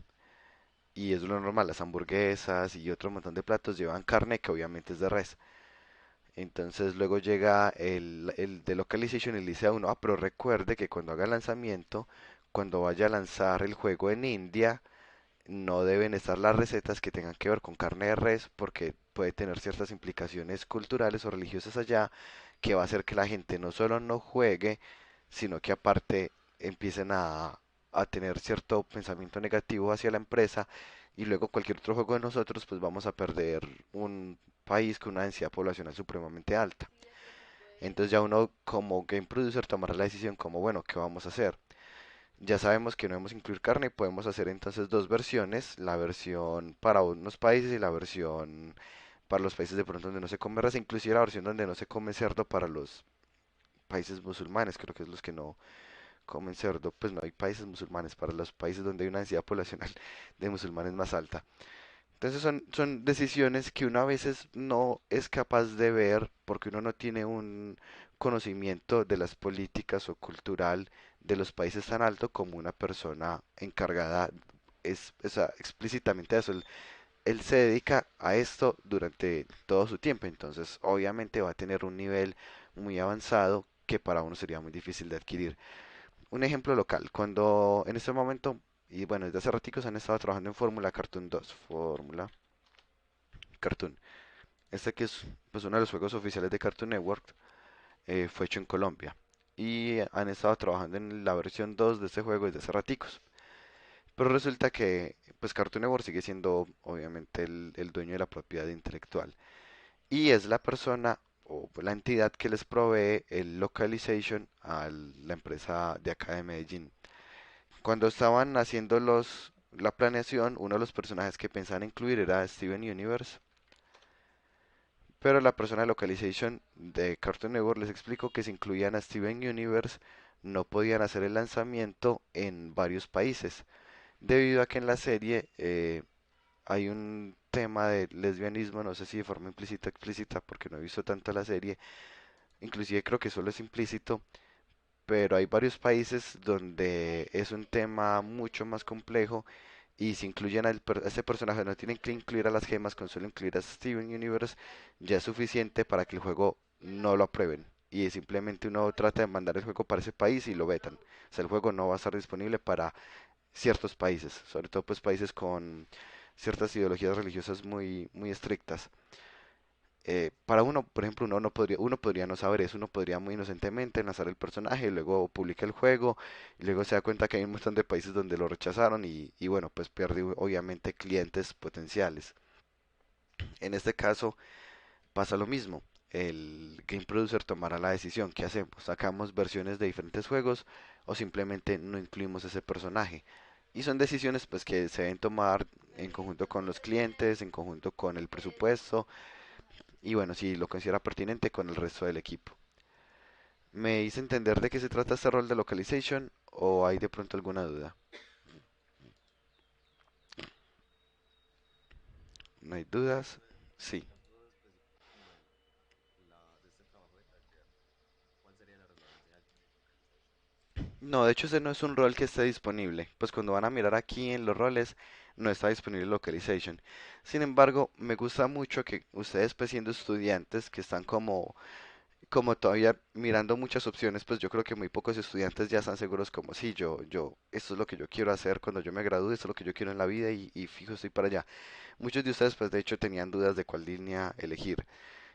Y es lo normal, las hamburguesas y otro montón de platos llevan carne que obviamente es de res. Entonces luego llega el de localization y le dice a uno, ah, pero recuerde que cuando haga el lanzamiento, cuando vaya a lanzar el juego en India, no deben estar las recetas que tengan que ver con carne de res porque puede tener ciertas implicaciones culturales o religiosas allá que va a hacer que la gente no solo no juegue, sino que aparte empiecen a tener cierto pensamiento negativo hacia la empresa y luego cualquier otro juego de nosotros pues vamos a perder un país con una densidad poblacional supremamente alta. Entonces ya uno como game producer tomará la decisión como, bueno, ¿qué vamos a hacer? Ya sabemos que no debemos incluir carne, podemos hacer entonces dos versiones, la versión para unos países y la versión para los países de pronto donde no se come res, inclusive la versión donde no se come cerdo para los países musulmanes, creo que es los que no comen cerdo, pues no hay países musulmanes, para los países donde hay una densidad poblacional de musulmanes más alta. Entonces son decisiones que uno a veces no es capaz de ver porque uno no tiene un conocimiento de las políticas o cultural de los países tan alto como una persona encargada explícitamente a eso. Él se dedica a esto durante todo su tiempo, entonces obviamente va a tener un nivel muy avanzado que para uno sería muy difícil de adquirir. Un ejemplo local, cuando en este momento, y bueno, desde hace raticos han estado trabajando en Fórmula Cartoon 2, Fórmula Cartoon. Este que es pues uno de los juegos oficiales de Cartoon Network, fue hecho en Colombia. Y han estado trabajando en la versión 2 de este juego desde hace raticos. Pero resulta que pues Cartoon Network sigue siendo obviamente el dueño de la propiedad intelectual. Y es la persona o la entidad que les provee el localization a la empresa de acá de Medellín. Cuando estaban haciendo la planeación, uno de los personajes que pensaban incluir era Steven Universe. Pero la persona de localization de Cartoon Network les explicó que si incluían a Steven Universe no podían hacer el lanzamiento en varios países, debido a que en la serie hay un tema de lesbianismo, no sé si de forma implícita o explícita, porque no he visto tanto la serie, inclusive creo que solo es implícito, pero hay varios países donde es un tema mucho más complejo y si incluyen a este personaje, no tienen que incluir a las gemas, con solo incluir a Steven Universe ya es suficiente para que el juego no lo aprueben. Y simplemente uno trata de mandar el juego para ese país y lo vetan. O sea, el juego no va a estar disponible para ciertos países, sobre todo pues países con ciertas ideologías religiosas muy, muy estrictas. para uno, por ejemplo, uno podría no saber eso, uno podría muy inocentemente lanzar el personaje y luego publica el juego y luego se da cuenta que hay un montón de países donde lo rechazaron y bueno, pues pierde obviamente clientes potenciales. En este caso pasa lo mismo. El game producer tomará la decisión. ¿Qué hacemos? ¿Sacamos versiones de diferentes juegos o simplemente no incluimos ese personaje? Y son decisiones pues que se deben tomar en conjunto con los clientes, en conjunto con el presupuesto y bueno, si lo considera pertinente con el resto del equipo. ¿Me hice entender de qué se trata este rol de localization o hay de pronto alguna duda? ¿No hay dudas? Sí. No, de hecho ese no es un rol que esté disponible. Pues cuando van a mirar aquí en los roles, no está disponible localization. Sin embargo, me gusta mucho que ustedes, pues siendo estudiantes que están como todavía mirando muchas opciones, pues yo creo que muy pocos estudiantes ya están seguros como sí, esto es lo que yo quiero hacer cuando yo me gradúe, esto es lo que yo quiero en la vida y fijo estoy para allá. Muchos de ustedes, pues de hecho tenían dudas de cuál línea elegir.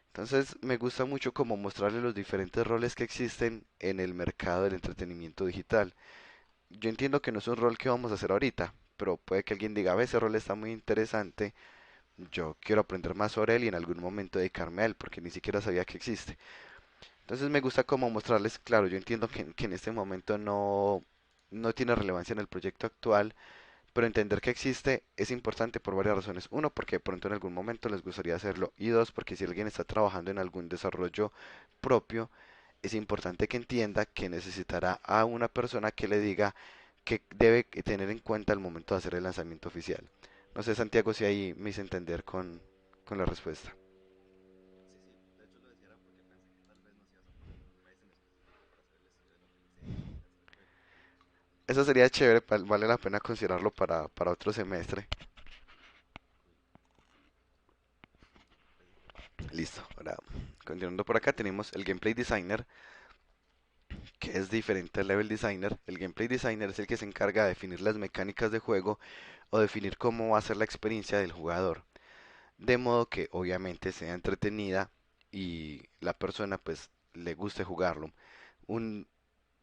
Entonces, me gusta mucho como mostrarles los diferentes roles que existen en el mercado del entretenimiento digital. Yo entiendo que no es un rol que vamos a hacer ahorita, pero puede que alguien diga, "Ve, ese rol está muy interesante, yo quiero aprender más sobre él y en algún momento dedicarme a él, porque ni siquiera sabía que existe". Entonces me gusta como mostrarles, claro, yo entiendo que en este momento no tiene relevancia en el proyecto actual, pero entender que existe es importante por varias razones. Uno, porque de pronto en algún momento les gustaría hacerlo. Y dos, porque si alguien está trabajando en algún desarrollo propio, es importante que entienda que necesitará a una persona que le diga que debe tener en cuenta al momento de hacer el lanzamiento oficial. No sé, Santiago, si ahí me hice entender con la respuesta. Eso sería chévere, vale la pena considerarlo para otro semestre. Listo, ahora continuando por acá tenemos el Gameplay Designer, que es diferente al Level Designer. El Gameplay Designer es el que se encarga de definir las mecánicas de juego o definir cómo va a ser la experiencia del jugador, de modo que obviamente sea entretenida y la persona pues le guste jugarlo. Un,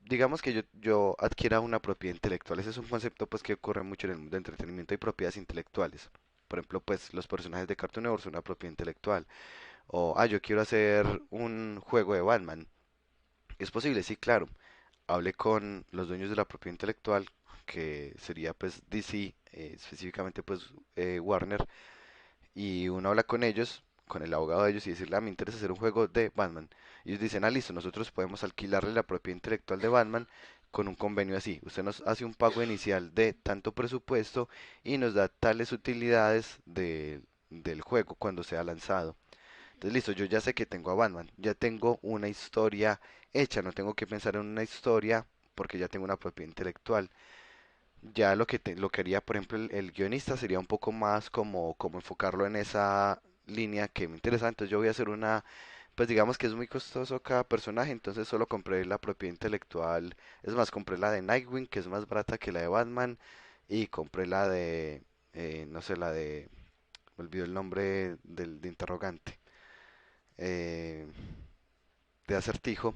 digamos que yo adquiera una propiedad intelectual. Ese es un concepto pues que ocurre mucho en el mundo de entretenimiento y propiedades intelectuales. Por ejemplo, pues los personajes de Cartoon Network son una propiedad intelectual. O, yo quiero hacer un juego de Batman. ¿Es posible? Sí, claro. Hablé con los dueños de la propiedad intelectual, que sería pues DC, específicamente pues Warner, y uno habla con ellos, con el abogado de ellos y decirle, me interesa hacer un juego de Batman. Y ellos dicen, listo, nosotros podemos alquilarle la propiedad intelectual de Batman con un convenio así. Usted nos hace un pago inicial de tanto presupuesto y nos da tales utilidades del juego cuando sea lanzado. Entonces, listo, yo ya sé que tengo a Batman, ya tengo una historia hecha, no tengo que pensar en una historia porque ya tengo una propiedad intelectual. Ya lo que haría, por ejemplo, el guionista sería un poco más como enfocarlo en esa línea que me interesa. Entonces yo voy a hacer pues digamos que es muy costoso cada personaje, entonces solo compré la propiedad intelectual. Es más, compré la de Nightwing, que es más barata que la de Batman, y compré la no sé, me olvidó el nombre de interrogante, eh, de acertijo.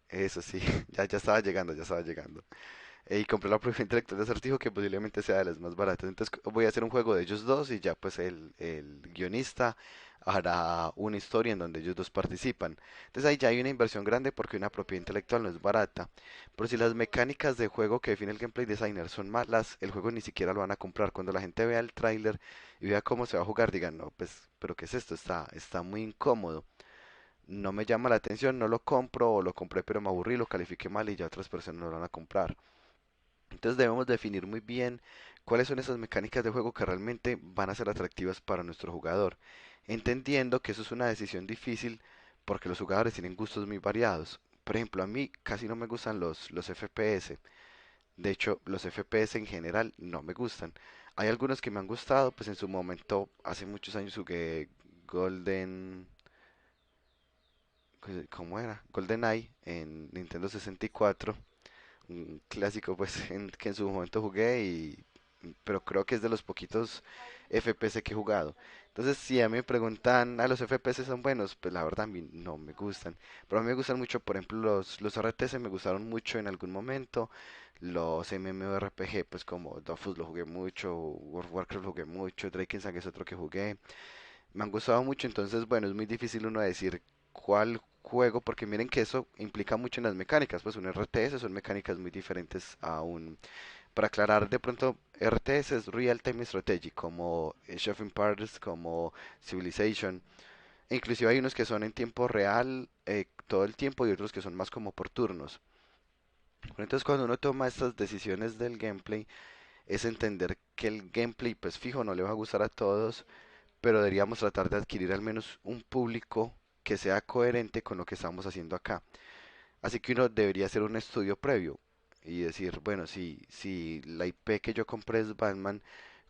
Eso sí, ya estaba llegando, ya estaba llegando. Y compré la propiedad intelectual de Acertijo que posiblemente sea de las más baratas. Entonces voy a hacer un juego de ellos dos y ya pues el guionista hará una historia en donde ellos dos participan. Entonces ahí ya hay una inversión grande porque una propiedad intelectual no es barata. Pero si las mecánicas de juego que define el gameplay designer son malas, el juego ni siquiera lo van a comprar. Cuando la gente vea el tráiler y vea cómo se va a jugar, digan, no, pues, pero ¿qué es esto? Está muy incómodo. No me llama la atención, no lo compro o lo compré pero me aburrí, lo califiqué mal y ya otras personas no lo van a comprar. Entonces debemos definir muy bien cuáles son esas mecánicas de juego que realmente van a ser atractivas para nuestro jugador, entendiendo que eso es una decisión difícil porque los jugadores tienen gustos muy variados. Por ejemplo, a mí casi no me gustan los FPS. De hecho, los FPS en general no me gustan. Hay algunos que me han gustado, pues en su momento, hace muchos años jugué Golden... ¿Cómo era? GoldenEye en Nintendo 64, un clásico pues que en su momento jugué pero creo que es de los poquitos FPS que he jugado. Entonces, si a mí me preguntan, ¿a los FPS son buenos? Pues la verdad a mí no me gustan. Pero a mí me gustan mucho, por ejemplo, los RTS me gustaron mucho en algún momento. Los MMORPG, pues como Dofus lo jugué mucho, World of Warcraft lo jugué mucho, Drakensang es otro que jugué. Me han gustado mucho, entonces, bueno, es muy difícil uno decir cuál juego, porque miren que eso implica mucho en las mecánicas. Pues un RTS son mecánicas muy diferentes a un, para aclarar, de pronto, RTS es Real Time Strategy, como Age of Empires, como Civilization. E inclusive hay unos que son en tiempo real todo el tiempo y otros que son más como por turnos. Pero entonces cuando uno toma estas decisiones del gameplay, es entender que el gameplay, pues fijo, no le va a gustar a todos, pero deberíamos tratar de adquirir al menos un público que sea coherente con lo que estamos haciendo acá. Así que uno debería hacer un estudio previo y decir, bueno, si la IP que yo compré es Batman,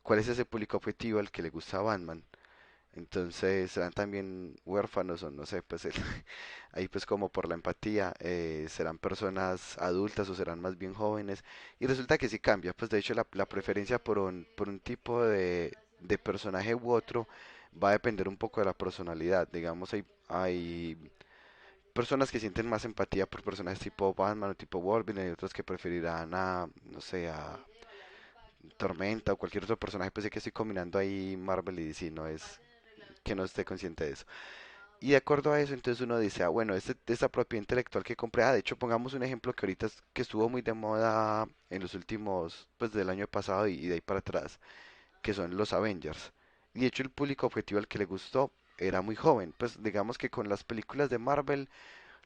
¿cuál es ese público objetivo al que le gusta Batman? Entonces serán también huérfanos o no sé, pues ahí pues como por la empatía, serán personas adultas o serán más bien jóvenes. Y resulta que sí cambia, pues de hecho la preferencia por un tipo de personaje u otro va a depender un poco de la personalidad. Digamos, hay personas que sienten más empatía por personajes tipo Batman o tipo Wolverine y otros que preferirán a, no sé, a Tormenta o cualquier otro personaje. Pues sé que estoy combinando ahí Marvel y DC, no es que no esté consciente de eso. Y de acuerdo a eso, entonces uno dice, ah, bueno, esta propiedad intelectual que compré, de hecho, pongamos un ejemplo que ahorita que estuvo muy de moda en los últimos, pues del año pasado y de ahí para atrás, que son los Avengers. Y de hecho el público objetivo al que le gustó era muy joven. Pues digamos que con las películas de Marvel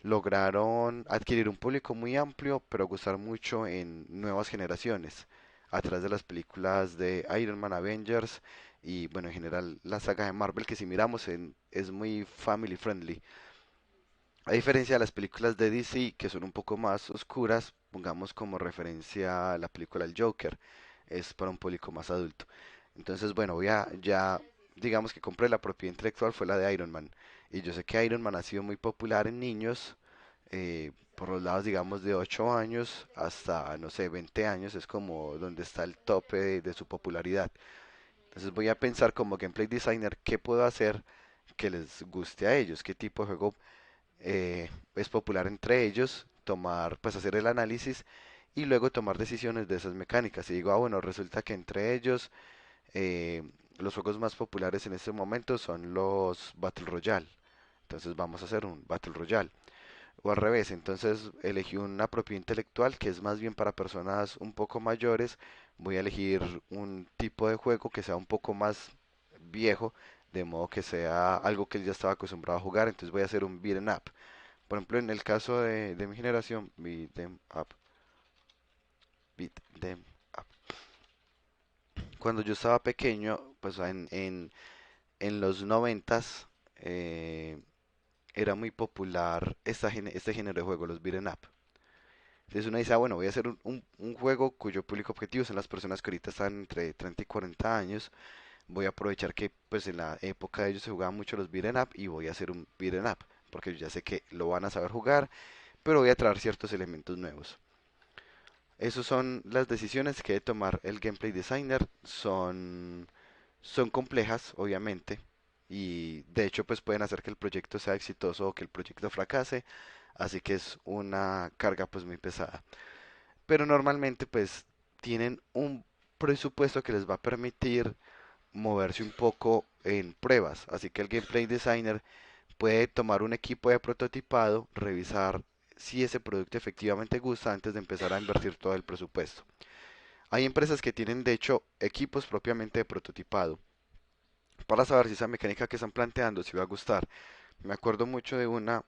lograron adquirir un público muy amplio, pero gustar mucho en nuevas generaciones, a través de las películas de Iron Man, Avengers y bueno, en general la saga de Marvel que si miramos es muy family friendly. A diferencia de las películas de DC que son un poco más oscuras, pongamos como referencia la película El Joker, es para un público más adulto. Entonces, bueno, ya digamos que compré la propiedad intelectual fue la de Iron Man. Y yo sé que Iron Man ha sido muy popular en niños, por los lados, digamos, de 8 años hasta, no sé, 20 años, es como donde está el tope de su popularidad. Entonces voy a pensar como gameplay designer qué puedo hacer que les guste a ellos, qué tipo de juego es popular entre ellos, tomar, pues hacer el análisis y luego tomar decisiones de esas mecánicas. Y digo, ah, bueno, resulta que entre ellos eh, los juegos más populares en este momento son los Battle Royale. Entonces vamos a hacer un Battle Royale. O al revés, entonces elegí una propiedad intelectual que es más bien para personas un poco mayores. Voy a elegir un tipo de juego que sea un poco más viejo, de modo que sea algo que él ya estaba acostumbrado a jugar. Entonces voy a hacer un beat'em up. Por ejemplo, en el caso de mi generación, beat'em up, beat them up. Cuando yo estaba pequeño, pues en los noventas, era muy popular este género de juego, los beat'em up. Entonces uno dice, ah, bueno, voy a hacer un juego cuyo público objetivo son las personas que ahorita están entre 30 y 40 años. Voy a aprovechar que pues en la época de ellos se jugaban mucho los beat'em up y voy a hacer un beat'em up, porque yo ya sé que lo van a saber jugar, pero voy a traer ciertos elementos nuevos. Esas son las decisiones que debe tomar el gameplay designer. Son complejas, obviamente, y de hecho pues pueden hacer que el proyecto sea exitoso o que el proyecto fracase, así que es una carga pues muy pesada. Pero normalmente pues tienen un presupuesto que les va a permitir moverse un poco en pruebas, así que el gameplay designer puede tomar un equipo de prototipado, revisar si ese producto efectivamente gusta antes de empezar a invertir todo el presupuesto. Hay empresas que tienen de hecho equipos propiamente de prototipado para saber si esa mecánica que están planteando si va a gustar. Me acuerdo mucho de una,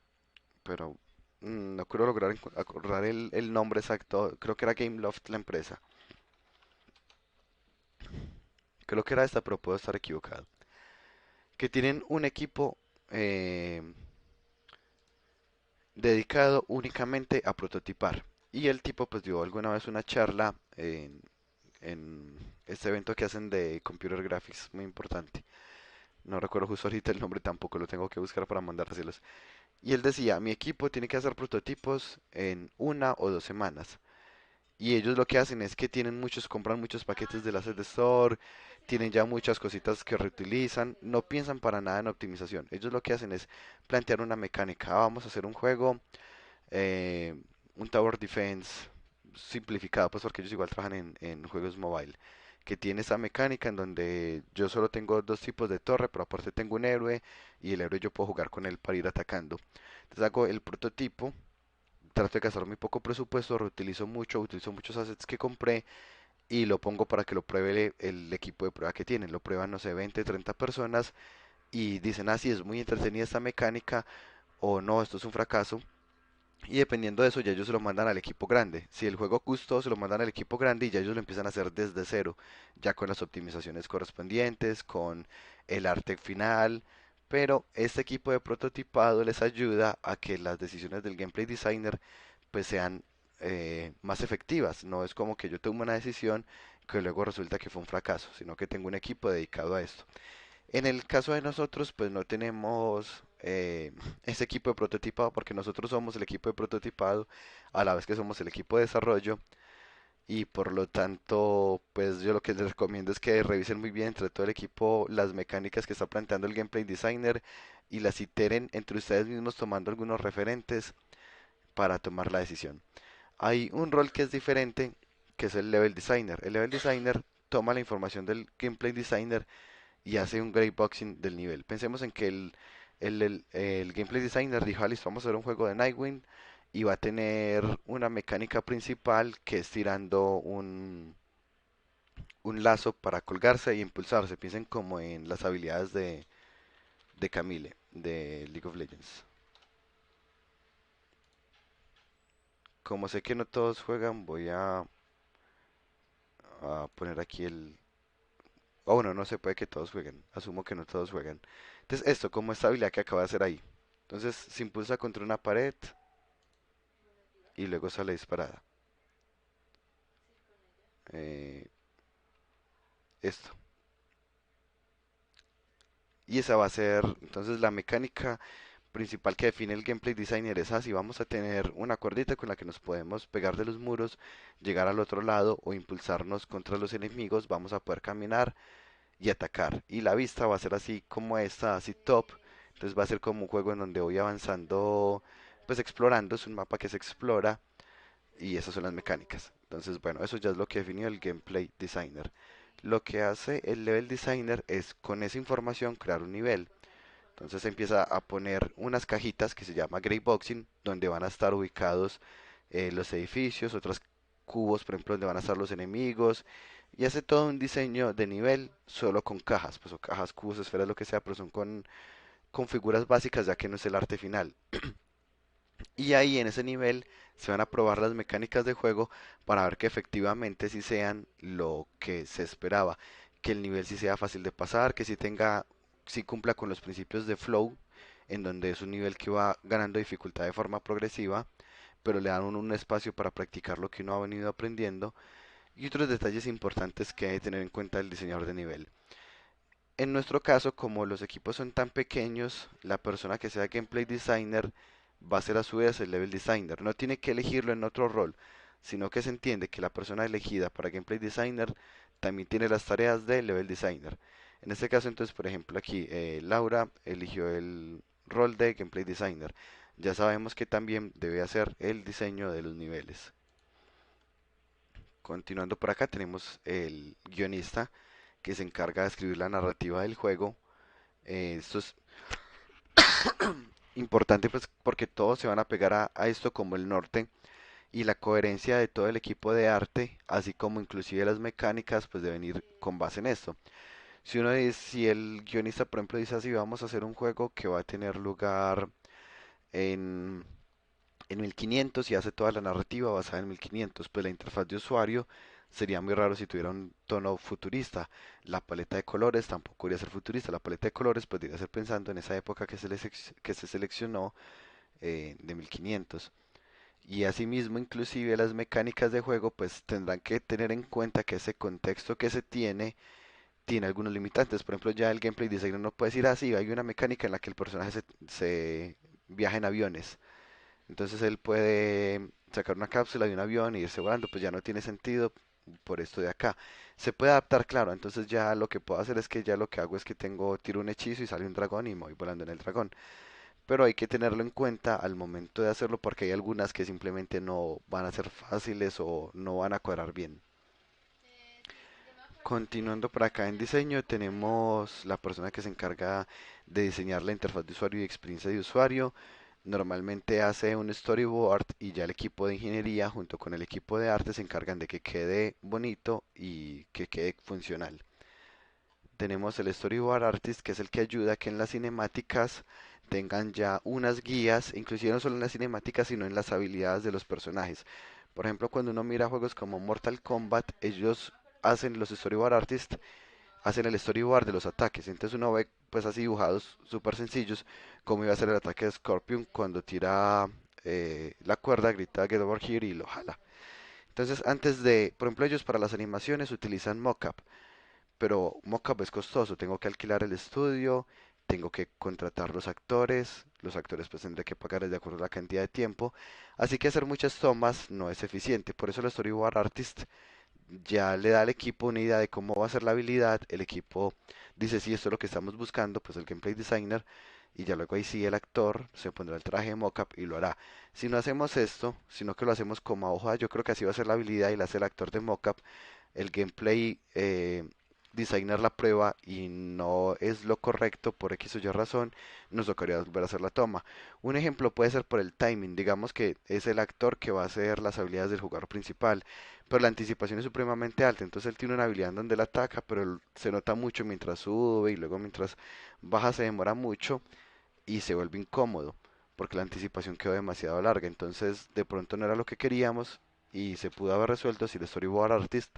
pero no quiero lograr acordar el nombre exacto. Creo que era Gameloft la empresa. Creo que era esta, pero puedo estar equivocado. Que tienen un equipo eh, dedicado únicamente a prototipar. Y el tipo pues dio alguna vez una charla en este evento que hacen de Computer Graphics, muy importante. No recuerdo justo ahorita el nombre, tampoco lo tengo que buscar para mandárselos. Y él decía, mi equipo tiene que hacer prototipos en 1 o 2 semanas. Y ellos lo que hacen es que tienen muchos, compran muchos paquetes del Asset Store, tienen ya muchas cositas que reutilizan, no piensan para nada en optimización. Ellos lo que hacen es plantear una mecánica. Vamos a hacer un juego, eh, un Tower Defense simplificado, pues porque ellos igual trabajan en juegos mobile, que tiene esa mecánica en donde yo solo tengo dos tipos de torre, pero aparte tengo un héroe y el héroe yo puedo jugar con él para ir atacando. Entonces hago el prototipo, trato de gastar muy poco presupuesto, reutilizo mucho, utilizo muchos assets que compré y lo pongo para que lo pruebe el equipo de prueba que tienen. Lo prueban, no sé, 20, 30 personas y dicen, ah, sí, es muy entretenida esta mecánica o no, esto es un fracaso. Y dependiendo de eso, ya ellos se lo mandan al equipo grande. Si el juego gustó, se lo mandan al equipo grande y ya ellos lo empiezan a hacer desde cero, ya con las optimizaciones correspondientes, con el arte final. Pero este equipo de prototipado les ayuda a que las decisiones del gameplay designer pues sean más efectivas. No es como que yo tomo una decisión que luego resulta que fue un fracaso, sino que tengo un equipo dedicado a esto. En el caso de nosotros, pues no tenemos ese equipo de prototipado porque nosotros somos el equipo de prototipado a la vez que somos el equipo de desarrollo y por lo tanto, pues yo lo que les recomiendo es que revisen muy bien entre todo el equipo las mecánicas que está planteando el gameplay designer y las iteren entre ustedes mismos tomando algunos referentes para tomar la decisión. Hay un rol que es diferente, que es el level designer. El level designer toma la información del gameplay designer y hace un boxing del nivel. Pensemos en que el gameplay designer dijo, "Ah, listo, vamos a hacer un juego de Nightwing y va a tener una mecánica principal que es tirando un lazo para colgarse y impulsarse. Piensen como en las habilidades de Camille, de League of Legends. Como sé que no todos juegan, voy a poner aquí el... Oh, bueno, no se puede que todos jueguen. Asumo que no todos juegan. Entonces, esto como esta habilidad que acaba de hacer ahí. Entonces, se impulsa contra una pared y luego sale disparada. Eh, esto. Y esa va a ser, entonces, la mecánica principal que define el gameplay designer es así. Vamos a tener una cuerdita con la que nos podemos pegar de los muros, llegar al otro lado o impulsarnos contra los enemigos. Vamos a poder caminar y atacar. Y la vista va a ser así como esta, así top. Entonces va a ser como un juego en donde voy avanzando, pues explorando. Es un mapa que se explora y esas son las mecánicas. Entonces, bueno, eso ya es lo que definió el gameplay designer. Lo que hace el level designer es con esa información crear un nivel. Entonces empieza a poner unas cajitas que se llama Grey Boxing, donde van a estar ubicados los edificios, otros cubos, por ejemplo, donde van a estar los enemigos, y hace todo un diseño de nivel solo con cajas, pues o cajas, cubos, esferas, lo que sea, pero son con figuras básicas ya que no es el arte final. Y ahí en ese nivel se van a probar las mecánicas de juego para ver que efectivamente sí sean lo que se esperaba, que el nivel sí sea fácil de pasar, que sí tenga, sí cumpla con los principios de flow, en donde es un nivel que va ganando dificultad de forma progresiva, pero le dan un espacio para practicar lo que uno ha venido aprendiendo y otros detalles importantes que hay que tener en cuenta el diseñador de nivel. En nuestro caso, como los equipos son tan pequeños, la persona que sea gameplay designer va a ser a su vez el level designer. No tiene que elegirlo en otro rol, sino que se entiende que la persona elegida para gameplay designer también tiene las tareas de level designer. En este caso, entonces, por ejemplo, aquí Laura eligió el rol de gameplay designer. Ya sabemos que también debe hacer el diseño de los niveles. Continuando por acá, tenemos el guionista que se encarga de escribir la narrativa del juego. Esto es importante pues porque todos se van a pegar a esto como el norte y la coherencia de todo el equipo de arte, así como inclusive las mecánicas, pues deben ir con base en esto. Si uno dice, si el guionista por ejemplo dice así, vamos a hacer un juego que va a tener lugar en, en 1500 y hace toda la narrativa basada en 1500, pues la interfaz de usuario sería muy raro si tuviera un tono futurista. La paleta de colores tampoco debería ser futurista, la paleta de colores pues debería ser pensando en esa época que se seleccionó de 1500. Y asimismo, inclusive las mecánicas de juego pues tendrán que tener en cuenta que ese contexto que se tiene algunos limitantes. Por ejemplo, ya el gameplay designer no puede decir así, hay una mecánica en la que el personaje se viaja en aviones. Entonces él puede sacar una cápsula de un avión e irse volando, pues ya no tiene sentido por esto de acá. Se puede adaptar, claro, entonces ya lo que puedo hacer es que ya lo que hago es que tiro un hechizo y sale un dragón y me voy volando en el dragón. Pero hay que tenerlo en cuenta al momento de hacerlo porque hay algunas que simplemente no van a ser fáciles o no van a cuadrar bien. Continuando por acá en diseño, tenemos la persona que se encarga de diseñar la interfaz de usuario y experiencia de usuario. Normalmente hace un storyboard y ya el equipo de ingeniería junto con el equipo de arte se encargan de que quede bonito y que quede funcional. Tenemos el storyboard artist que es el que ayuda a que en las cinemáticas tengan ya unas guías, inclusive no solo en las cinemáticas, sino en las habilidades de los personajes. Por ejemplo, cuando uno mira juegos como Mortal Kombat, ellos hacen los storyboard artists, hacen el storyboard de los ataques. Entonces uno ve pues así dibujados súper sencillos cómo iba a ser el ataque de Scorpion cuando tira la cuerda, grita Get over here y lo jala. Entonces antes de, por ejemplo, ellos para las animaciones utilizan mockup, pero mockup es costoso, tengo que alquilar el estudio, tengo que contratar los actores pues tendré que pagarles de acuerdo a la cantidad de tiempo, así que hacer muchas tomas no es eficiente, por eso el storyboard artist ya le da al equipo una idea de cómo va a ser la habilidad, el equipo dice si esto es lo que estamos buscando, pues el gameplay designer, y ya luego ahí sí el actor se pondrá el traje de mockup y lo hará. Si no hacemos esto, sino que lo hacemos como a hoja, yo creo que así va a ser la habilidad y la hace el actor de mockup, el gameplay designar la prueba y no es lo correcto por X o Y razón, nos tocaría volver a hacer la toma. Un ejemplo puede ser por el timing, digamos que es el actor que va a hacer las habilidades del jugador principal, pero la anticipación es supremamente alta, entonces él tiene una habilidad en donde él ataca, pero se nota mucho mientras sube y luego mientras baja se demora mucho y se vuelve incómodo porque la anticipación quedó demasiado larga, entonces de pronto no era lo que queríamos y se pudo haber resuelto si el storyboard artist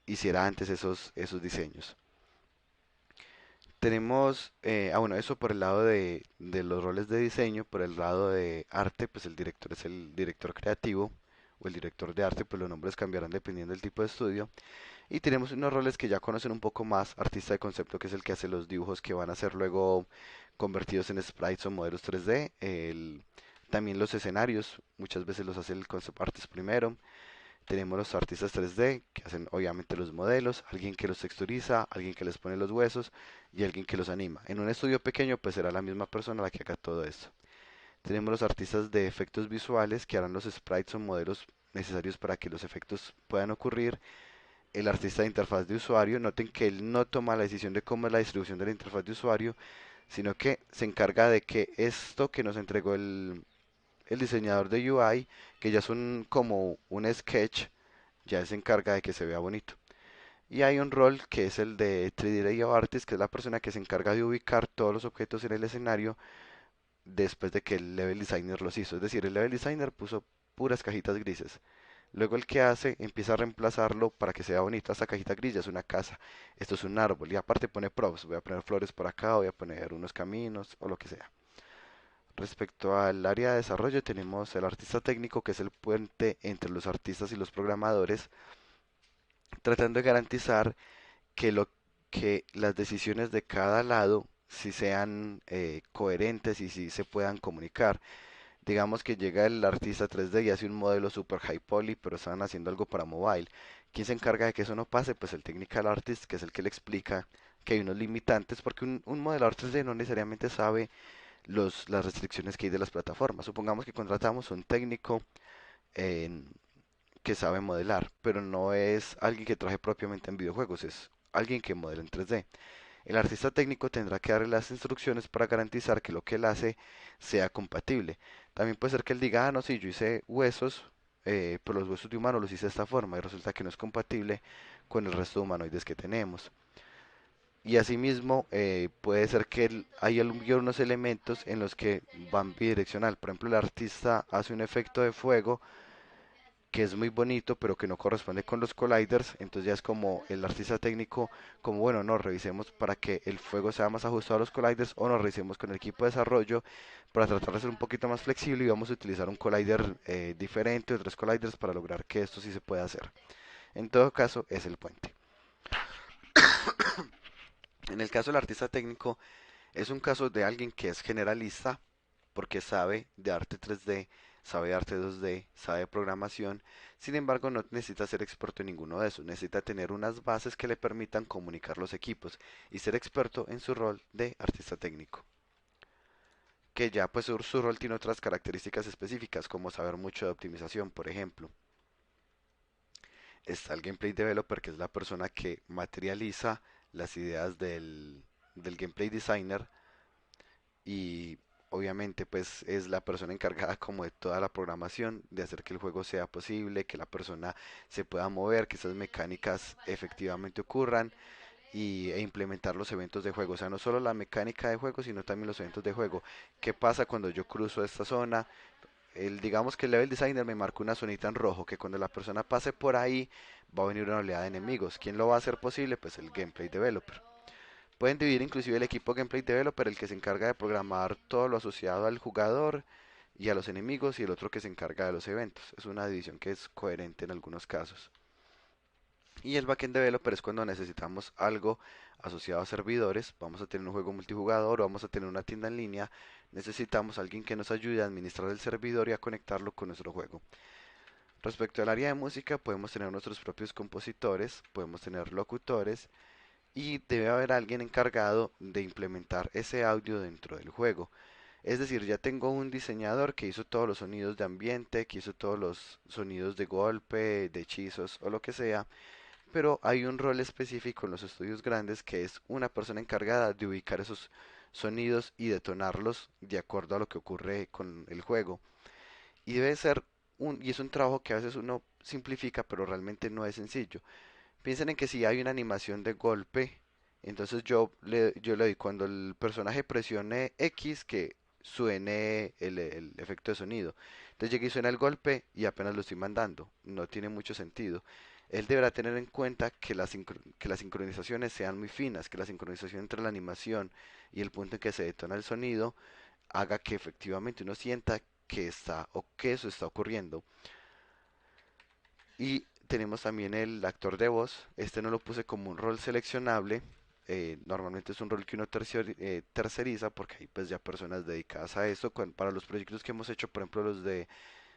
hiciera antes esos diseños. Tenemos, bueno, eso por el lado de los roles de diseño, por el lado de arte, pues el director es el director creativo o el director de arte, pues los nombres cambiarán dependiendo del tipo de estudio. Y tenemos unos roles que ya conocen un poco más, artista de concepto, que es el que hace los dibujos que van a ser luego convertidos en sprites o modelos 3D. También los escenarios, muchas veces los hace el concept artist primero. Tenemos los artistas 3D que hacen obviamente los modelos, alguien que los texturiza, alguien que les pone los huesos y alguien que los anima. En un estudio pequeño pues será la misma persona la que haga todo esto. Tenemos los artistas de efectos visuales que harán los sprites o modelos necesarios para que los efectos puedan ocurrir. El artista de interfaz de usuario, noten que él no toma la decisión de cómo es la distribución de la interfaz de usuario, sino que se encarga de que esto que nos entregó el diseñador de UI, que ya es como un sketch, ya se encarga de que se vea bonito. Y hay un rol que es el de 3D Layout Artist, que es la persona que se encarga de ubicar todos los objetos en el escenario después de que el level designer los hizo. Es decir, el level designer puso puras cajitas grises. Luego el que hace empieza a reemplazarlo para que sea bonita. Esta cajita gris ya es una casa, esto es un árbol y aparte pone props. Voy a poner flores por acá, voy a poner unos caminos o lo que sea. Respecto al área de desarrollo tenemos el artista técnico que es el puente entre los artistas y los programadores, tratando de garantizar que que las decisiones de cada lado si sean coherentes y si se puedan comunicar. Digamos que llega el artista 3D y hace un modelo super high poly, pero están haciendo algo para mobile. ¿Quién se encarga de que eso no pase? Pues el technical artist, que es el que le explica que hay unos limitantes, porque un modelador 3D no necesariamente sabe las restricciones que hay de las plataformas. Supongamos que contratamos un técnico en- que sabe modelar, pero no es alguien que trabaje propiamente en videojuegos, es alguien que modela en 3D. El artista técnico tendrá que darle las instrucciones para garantizar que lo que él hace sea compatible. También puede ser que él diga, ah, no, sí, yo hice huesos, pero los huesos de humano los hice de esta forma y resulta que no es compatible con el resto de humanoides que tenemos. Y asimismo, puede ser que hay algunos elementos en los que van bidireccional. Por ejemplo, el artista hace un efecto de fuego que es muy bonito, pero que no corresponde con los colliders, entonces ya es como el artista técnico, como bueno, no, revisemos para que el fuego sea más ajustado a los colliders o nos revisemos con el equipo de desarrollo para tratar de ser un poquito más flexible y vamos a utilizar un collider diferente, otros colliders para lograr que esto sí se pueda hacer. En todo caso, es el puente. En el caso del artista técnico, es un caso de alguien que es generalista porque sabe de arte 3D, sabe arte 2D, sabe programación. Sin embargo, no necesita ser experto en ninguno de esos. Necesita tener unas bases que le permitan comunicar los equipos y ser experto en su rol de artista técnico. Que ya pues su rol tiene otras características específicas, como saber mucho de optimización, por ejemplo. Está el gameplay developer, que es la persona que materializa las ideas del gameplay designer y obviamente pues es la persona encargada como de toda la programación, de hacer que el juego sea posible, que la persona se pueda mover, que esas mecánicas efectivamente ocurran e implementar los eventos de juego. O sea, no solo la mecánica de juego, sino también los eventos de juego. ¿Qué pasa cuando yo cruzo esta zona? Digamos que el level designer me marca una zonita en rojo, que cuando la persona pase por ahí va a venir una oleada de enemigos. ¿Quién lo va a hacer posible? Pues el gameplay developer. Pueden dividir inclusive el equipo gameplay developer, el que se encarga de programar todo lo asociado al jugador y a los enemigos, y el otro que se encarga de los eventos. Es una división que es coherente en algunos casos. Y el backend developer es cuando necesitamos algo asociado a servidores, vamos a tener un juego multijugador o vamos a tener una tienda en línea, necesitamos alguien que nos ayude a administrar el servidor y a conectarlo con nuestro juego. Respecto al área de música, podemos tener nuestros propios compositores, podemos tener locutores y debe haber alguien encargado de implementar ese audio dentro del juego. Es decir, ya tengo un diseñador que hizo todos los sonidos de ambiente, que hizo todos los sonidos de golpe, de hechizos o lo que sea, pero hay un rol específico en los estudios grandes que es una persona encargada de ubicar esos sonidos y detonarlos de acuerdo a lo que ocurre con el juego. Y debe ser y es un trabajo que a veces uno simplifica, pero realmente no es sencillo. Piensen en que si hay una animación de golpe, entonces yo le doy cuando el personaje presione X que suene el efecto de sonido. Entonces llega y suena el golpe y apenas lo estoy mandando. No tiene mucho sentido. Él deberá tener en cuenta que que las sincronizaciones sean muy finas, que la sincronización entre la animación y el punto en que se detona el sonido haga que efectivamente uno sienta que está o que eso está ocurriendo. Y tenemos también el actor de voz. Este no lo puse como un rol seleccionable. Normalmente es un rol que uno terceriza porque hay pues ya personas dedicadas a eso. Para los proyectos que hemos hecho, por ejemplo los de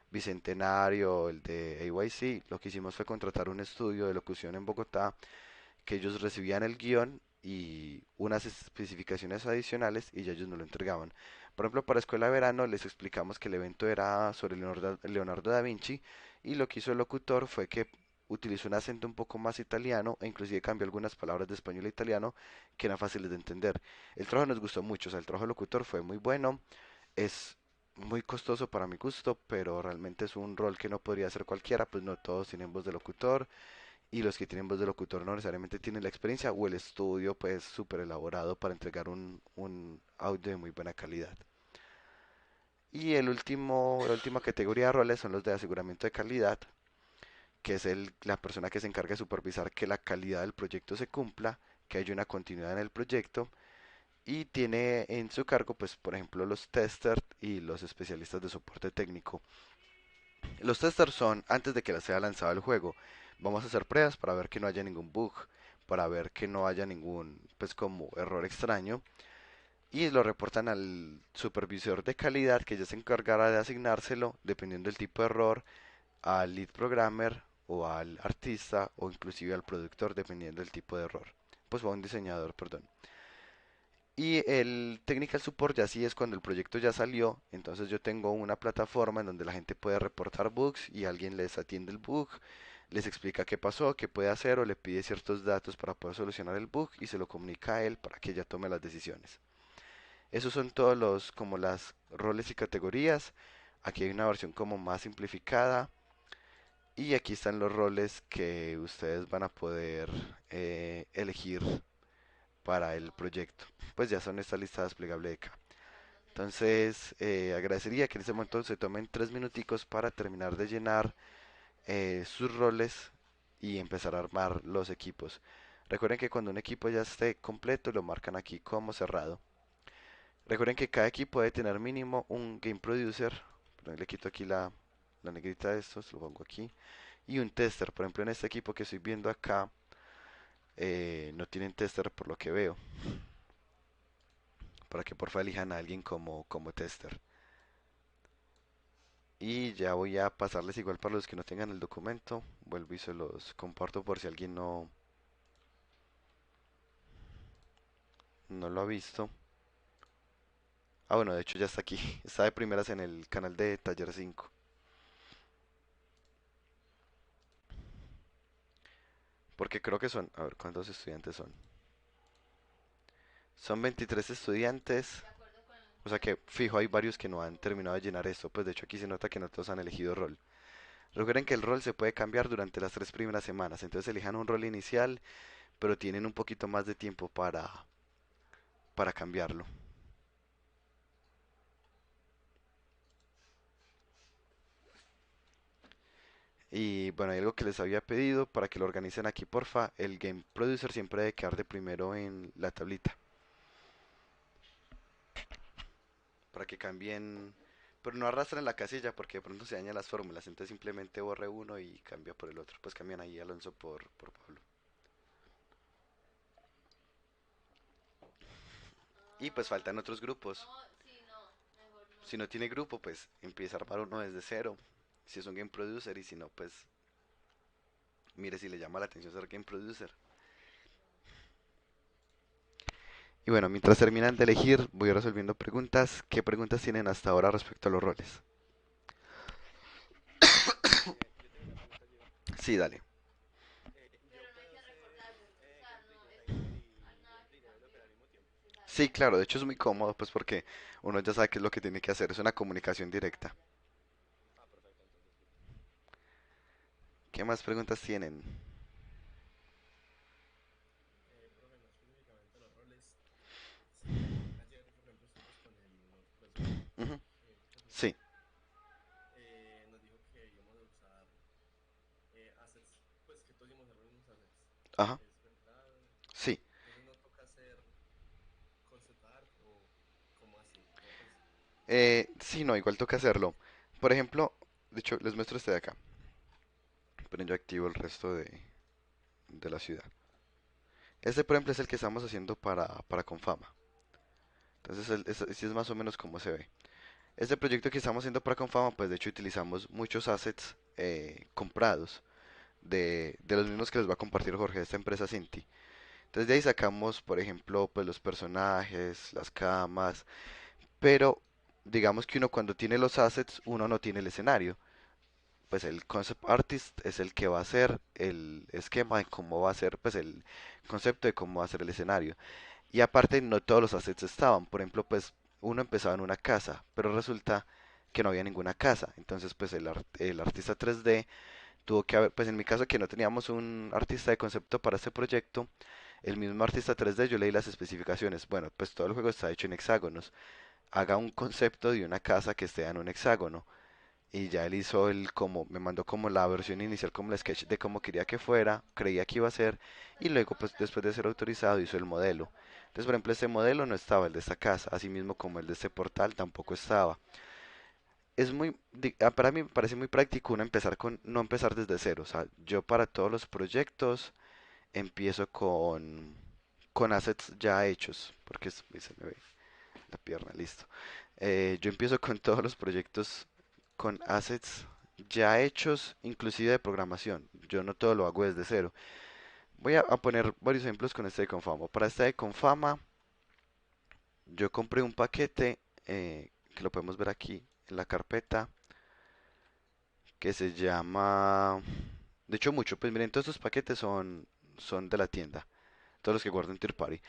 Bicentenario, el de AYC, lo que hicimos fue contratar un estudio de locución en Bogotá, que ellos recibían el guión y unas especificaciones adicionales y ya ellos nos lo entregaban. Por ejemplo, para Escuela de Verano les explicamos que el evento era sobre Leonardo da Vinci y lo que hizo el locutor fue que utilizó un acento un poco más italiano e inclusive cambió algunas palabras de español a italiano que eran fáciles de entender. El trabajo nos gustó mucho, o sea, el trabajo del locutor fue muy bueno, es muy costoso para mi gusto, pero realmente es un rol que no podría hacer cualquiera, pues no todos tienen voz de locutor y los que tienen voz de locutor no necesariamente tienen la experiencia o el estudio pues súper elaborado para entregar un audio de muy buena calidad. Y la última categoría de roles son los de aseguramiento de calidad, que es la persona que se encarga de supervisar que la calidad del proyecto se cumpla, que haya una continuidad en el proyecto y tiene en su cargo pues por ejemplo los testers y los especialistas de soporte técnico. Los testers son antes de que sea lanzado el juego. Vamos a hacer pruebas para ver que no haya ningún bug, para ver que no haya ningún, pues como error extraño. Y lo reportan al supervisor de calidad que ya se encargará de asignárselo, dependiendo del tipo de error, al lead programmer o al artista o inclusive al productor, dependiendo del tipo de error. Pues o a un diseñador, perdón. Y el Technical Support ya sí es cuando el proyecto ya salió, entonces yo tengo una plataforma en donde la gente puede reportar bugs y alguien les atiende el bug, les explica qué pasó, qué puede hacer o le pide ciertos datos para poder solucionar el bug y se lo comunica a él para que ella tome las decisiones. Esos son todos los como las roles y categorías. Aquí hay una versión como más simplificada y aquí están los roles que ustedes van a poder elegir para el proyecto. Pues ya son esta lista desplegable de acá. Entonces, agradecería que en este momento se tomen 3 minuticos para terminar de llenar sus roles y empezar a armar los equipos. Recuerden que cuando un equipo ya esté completo, lo marcan aquí como cerrado. Recuerden que cada equipo debe tener mínimo un game producer. Le quito aquí la negrita de estos, lo pongo aquí. Y un tester. Por ejemplo, en este equipo que estoy viendo acá, no tienen tester por lo que veo. Para que porfa elijan a alguien como tester. Y ya voy a pasarles igual para los que no tengan el documento. Vuelvo y se los comparto por si alguien no lo ha visto. Ah, bueno, de hecho ya está aquí. Está de primeras en el canal de Taller 5. Porque creo que son, a ver, ¿cuántos estudiantes son? Son 23 estudiantes. O sea que fijo, hay varios que no han terminado de llenar esto. Pues de hecho aquí se nota que no todos han elegido rol. Recuerden que el rol se puede cambiar durante las 3 primeras semanas. Entonces elijan un rol inicial, pero tienen un poquito más de tiempo para cambiarlo. Y bueno, hay algo que les había pedido para que lo organicen aquí, porfa. El Game Producer siempre debe quedar de primero en la tablita. Para que cambien, pero no arrastren la casilla porque de pronto se dañan las fórmulas. Entonces simplemente borre uno y cambia por el otro. Pues cambian ahí Alonso por Pablo. Y pues faltan otros grupos. Si no tiene grupo, pues empieza a armar uno desde cero. Si es un Game Producer y si no, pues mire si le llama la atención ser Game Producer. Y bueno, mientras terminan de elegir, voy resolviendo preguntas. ¿Qué preguntas tienen hasta ahora respecto a los roles? Yo tengo una pregunta, Gio. Sí, dale. ¿Yo puedo ser gameplay designer y gameplay developer al mismo tiempo? Sí, claro, de hecho es muy cómodo, pues porque uno ya sabe qué es lo que tiene que hacer, es una comunicación directa. Ah, perfecto, entonces listo. ¿Qué más preguntas tienen? Profe, no específicamente los roles. Ayer, por ejemplo, estuvimos con el nuevo profesor, Ujú. que es usted. Sí, Nos dijo que íbamos a usar assets, pues que todos íbamos a usar los mismos assets. ajá, ¿Es verdad? sí. Entonces no toca hacer concept art o como así. O pues, Sí, no, igual toca hacerlo. Por ejemplo, de hecho, les muestro este de acá, pero yo activo el resto de la ciudad. Este, por ejemplo, es el que estamos haciendo para Confama. Entonces, sí es más o menos como se ve. Este proyecto que estamos haciendo para Confama, pues de hecho utilizamos muchos assets comprados de los mismos que les va a compartir Jorge de esta empresa Cinti. Entonces de ahí sacamos, por ejemplo, pues los personajes, las camas, pero digamos que uno cuando tiene los assets, uno no tiene el escenario. Pues el concept artist es el que va a hacer el esquema de cómo va a ser, pues el concepto de cómo va a ser el escenario. Y aparte no todos los assets estaban. Por ejemplo, pues uno empezaba en una casa, pero resulta que no había ninguna casa. Entonces, pues el artista 3D tuvo que haber, pues en mi caso que no teníamos un artista de concepto para este proyecto, el mismo artista 3D yo leí las especificaciones. Bueno, pues todo el juego está hecho en hexágonos. Haga un concepto de una casa que esté en un hexágono. Y ya él hizo el como, me mandó como la versión inicial, como el sketch de cómo quería que fuera, creía que iba a ser, y luego pues después de ser autorizado hizo el modelo. Entonces, por ejemplo, este modelo no estaba, el de esta casa, así mismo como el de este portal tampoco estaba. Es para mí me parece muy práctico uno empezar no empezar desde cero. O sea, yo para todos los proyectos empiezo con assets ya hechos, porque se me ve la pierna, listo. Yo empiezo con todos los proyectos con assets ya hechos, inclusive de programación. Yo no todo lo hago desde cero. Voy a poner varios ejemplos con este de Confama. Para este de Confama, yo compré un paquete que lo podemos ver aquí en la carpeta que se llama... De hecho, mucho. Pues miren, todos estos paquetes son de la tienda. Todos los que guardo en Third Party.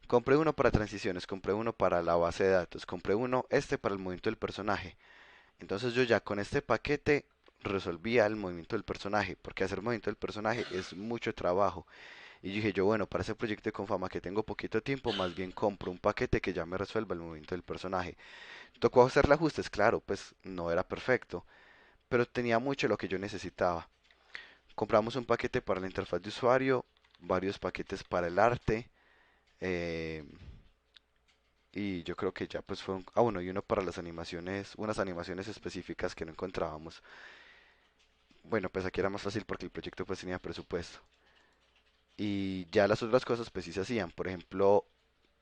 Compré uno para transiciones, compré uno para la base de datos, compré uno este para el movimiento del personaje. Entonces yo ya con este paquete resolvía el movimiento del personaje, porque hacer movimiento del personaje es mucho trabajo. Y dije yo, bueno, para ese proyecto de Confama que tengo poquito tiempo, más bien compro un paquete que ya me resuelva el movimiento del personaje. Tocó hacerle ajustes, claro, pues no era perfecto, pero tenía mucho lo que yo necesitaba. Compramos un paquete para la interfaz de usuario, varios paquetes para el arte, eh, y yo creo que ya pues fue ah bueno, y uno para las animaciones, unas animaciones específicas que no encontrábamos. Bueno, pues aquí era más fácil porque el proyecto pues tenía presupuesto. Y ya las otras cosas pues sí se hacían. Por ejemplo,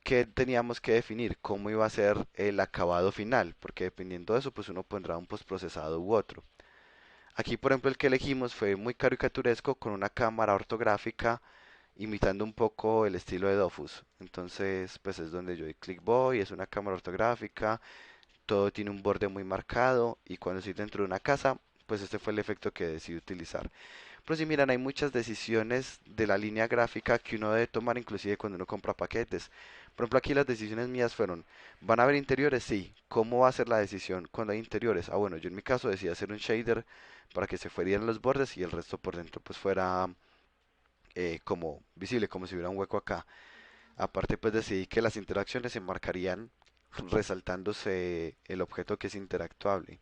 ¿qué teníamos que definir? ¿Cómo iba a ser el acabado final? Porque dependiendo de eso, pues uno pondrá un postprocesado u otro. Aquí, por ejemplo, el que elegimos fue muy caricaturesco con una cámara ortográfica imitando un poco el estilo de Dofus. Entonces, pues es donde yo doy click voy, es una cámara ortográfica, todo tiene un borde muy marcado y cuando estoy dentro de una casa, pues este fue el efecto que decidí utilizar. Pero si miran, hay muchas decisiones de la línea gráfica que uno debe tomar inclusive cuando uno compra paquetes. Por ejemplo, aquí las decisiones mías fueron, ¿van a haber interiores? Sí. ¿Cómo va a ser la decisión cuando hay interiores? Ah, bueno, yo en mi caso decidí hacer un shader para que se fueran los bordes y el resto por dentro pues fuera como visible, como si hubiera un hueco acá. Aparte pues decidí que las interacciones se marcarían resaltándose el objeto que es interactuable.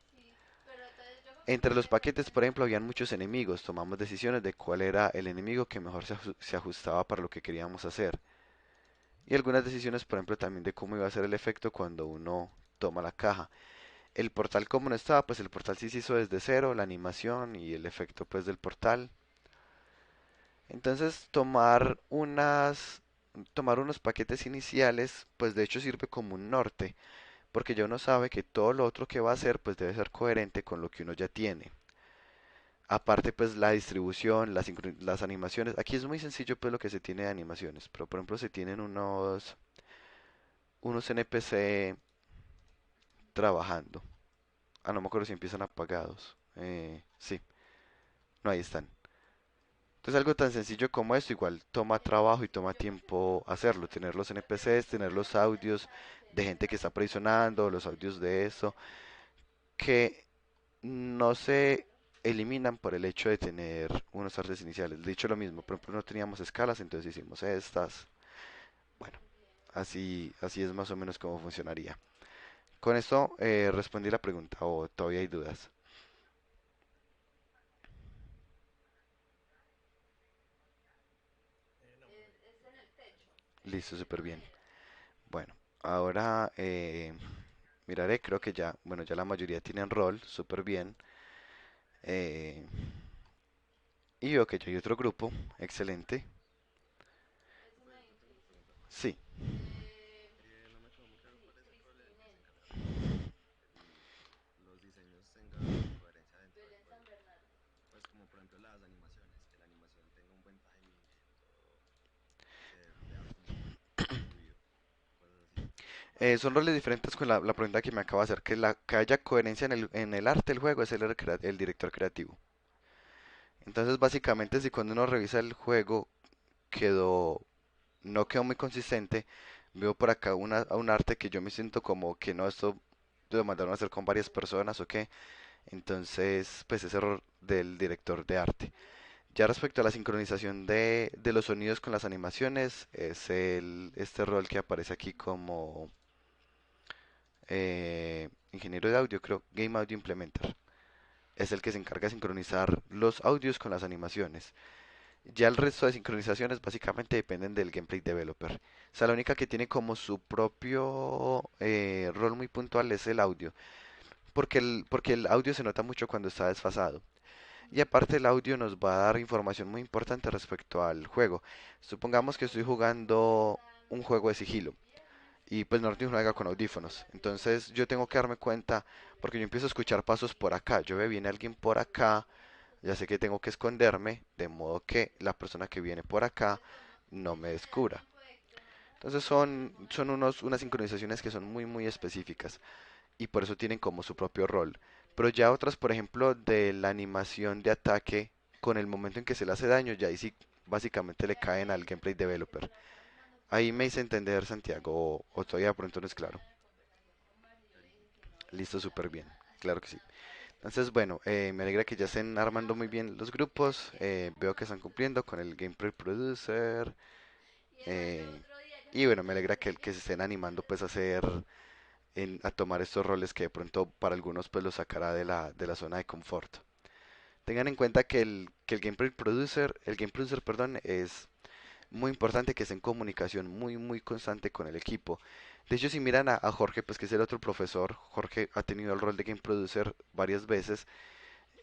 Entre los paquetes, por ejemplo, habían muchos enemigos. Tomamos decisiones de cuál era el enemigo que mejor se ajustaba para lo que queríamos hacer. Y algunas decisiones, por ejemplo, también de cómo iba a ser el efecto cuando uno toma la caja. El portal como no estaba, pues el portal sí se hizo desde cero, la animación y el efecto pues del portal. Entonces tomar unos paquetes iniciales, pues de hecho sirve como un norte, porque ya uno sabe que todo lo otro que va a hacer, pues debe ser coherente con lo que uno ya tiene. Aparte, pues la distribución, las animaciones. Aquí es muy sencillo, pues lo que se tiene de animaciones. Pero por ejemplo, se tienen unos NPC trabajando. Ah, no me acuerdo si empiezan apagados. Sí, no, ahí están. Entonces algo tan sencillo como esto, igual toma trabajo y toma tiempo hacerlo. Tener los NPCs, tener los audios de gente que está presionando, los audios de eso, que no se eliminan por el hecho de tener unos artes iniciales. Dicho lo mismo, por ejemplo, no teníamos escalas, entonces hicimos estas. Bueno, así es más o menos cómo funcionaría. Con esto respondí la pregunta o todavía hay dudas. No, muy bien. Listo, súper bien. Bueno, ahora miraré, creo que ya, bueno, ya la mayoría tienen rol, súper bien. Eh, y veo que ya hay otro grupo, excelente. Pues yo tengo una pregunta. Sí, No me quedó muy claro cuál es el rol en el que se encarga como de que los diseños tengan coherencia dentro del juego. Pues como por ejemplo las animaciones, que la animación tenga un buen timing, que se vea como fluido, cosas así. son roles diferentes con la pregunta que me acaba de hacer, que haya coherencia en el arte del juego, es el director creativo. Entonces, básicamente, si cuando uno revisa el juego quedó, no quedó muy consistente, veo por acá un arte que yo me siento como que no, esto lo mandaron a hacer con varias personas o qué. Entonces, pues es error del director de arte. Ya respecto a la sincronización de los sonidos con las animaciones, es este rol que aparece aquí como ingeniero de audio, creo, Game Audio Implementer. Es el que se encarga de sincronizar los audios con las animaciones. Ya el resto de sincronizaciones básicamente dependen del gameplay developer. O sea, la única que tiene como su propio rol muy puntual es el audio, porque el audio se nota mucho cuando está desfasado. Y aparte el audio nos va a dar información muy importante respecto al juego. Supongamos que estoy jugando un juego de sigilo y pues no juega con audífonos. Entonces yo tengo que darme cuenta porque yo empiezo a escuchar pasos por acá. Yo veo viene alguien por acá, ya sé que tengo que esconderme de modo que la persona que viene por acá no me descubra. Entonces son unas sincronizaciones que son muy específicas y por eso tienen como su propio rol. Pero ya otras, por ejemplo, de la animación de ataque con el momento en que se le hace daño, ya ahí sí básicamente le caen al gameplay developer. Ahí me hice entender, Santiago, o todavía de pronto no es claro. Clarito. Listo, súper bien, claro que sí. Entonces, bueno, me alegra que ya estén armando muy bien los grupos. Veo que están cumpliendo con el gameplay producer. eh, y bueno, me alegra que se estén animando pues a tomar estos roles que de pronto para algunos pues los sacará de la zona de confort. Tengan en cuenta que el game producer, perdón, es muy importante que esté en comunicación muy constante con el equipo. De hecho, si miran a Jorge, pues que es el otro profesor, Jorge ha tenido el rol de game producer varias veces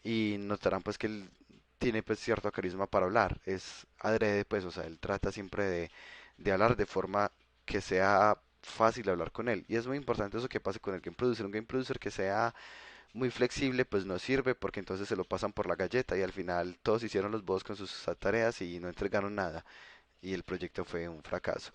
y notarán pues que él tiene pues cierto carisma para hablar. Es adrede pues, o sea, él trata siempre de hablar de forma que sea fácil hablar con él. Y es muy importante eso que pase con el Game Producer. Un Game Producer que sea muy flexible, pues no sirve porque entonces se lo pasan por la galleta y al final todos hicieron los boss con sus tareas y no entregaron nada y el proyecto fue un fracaso.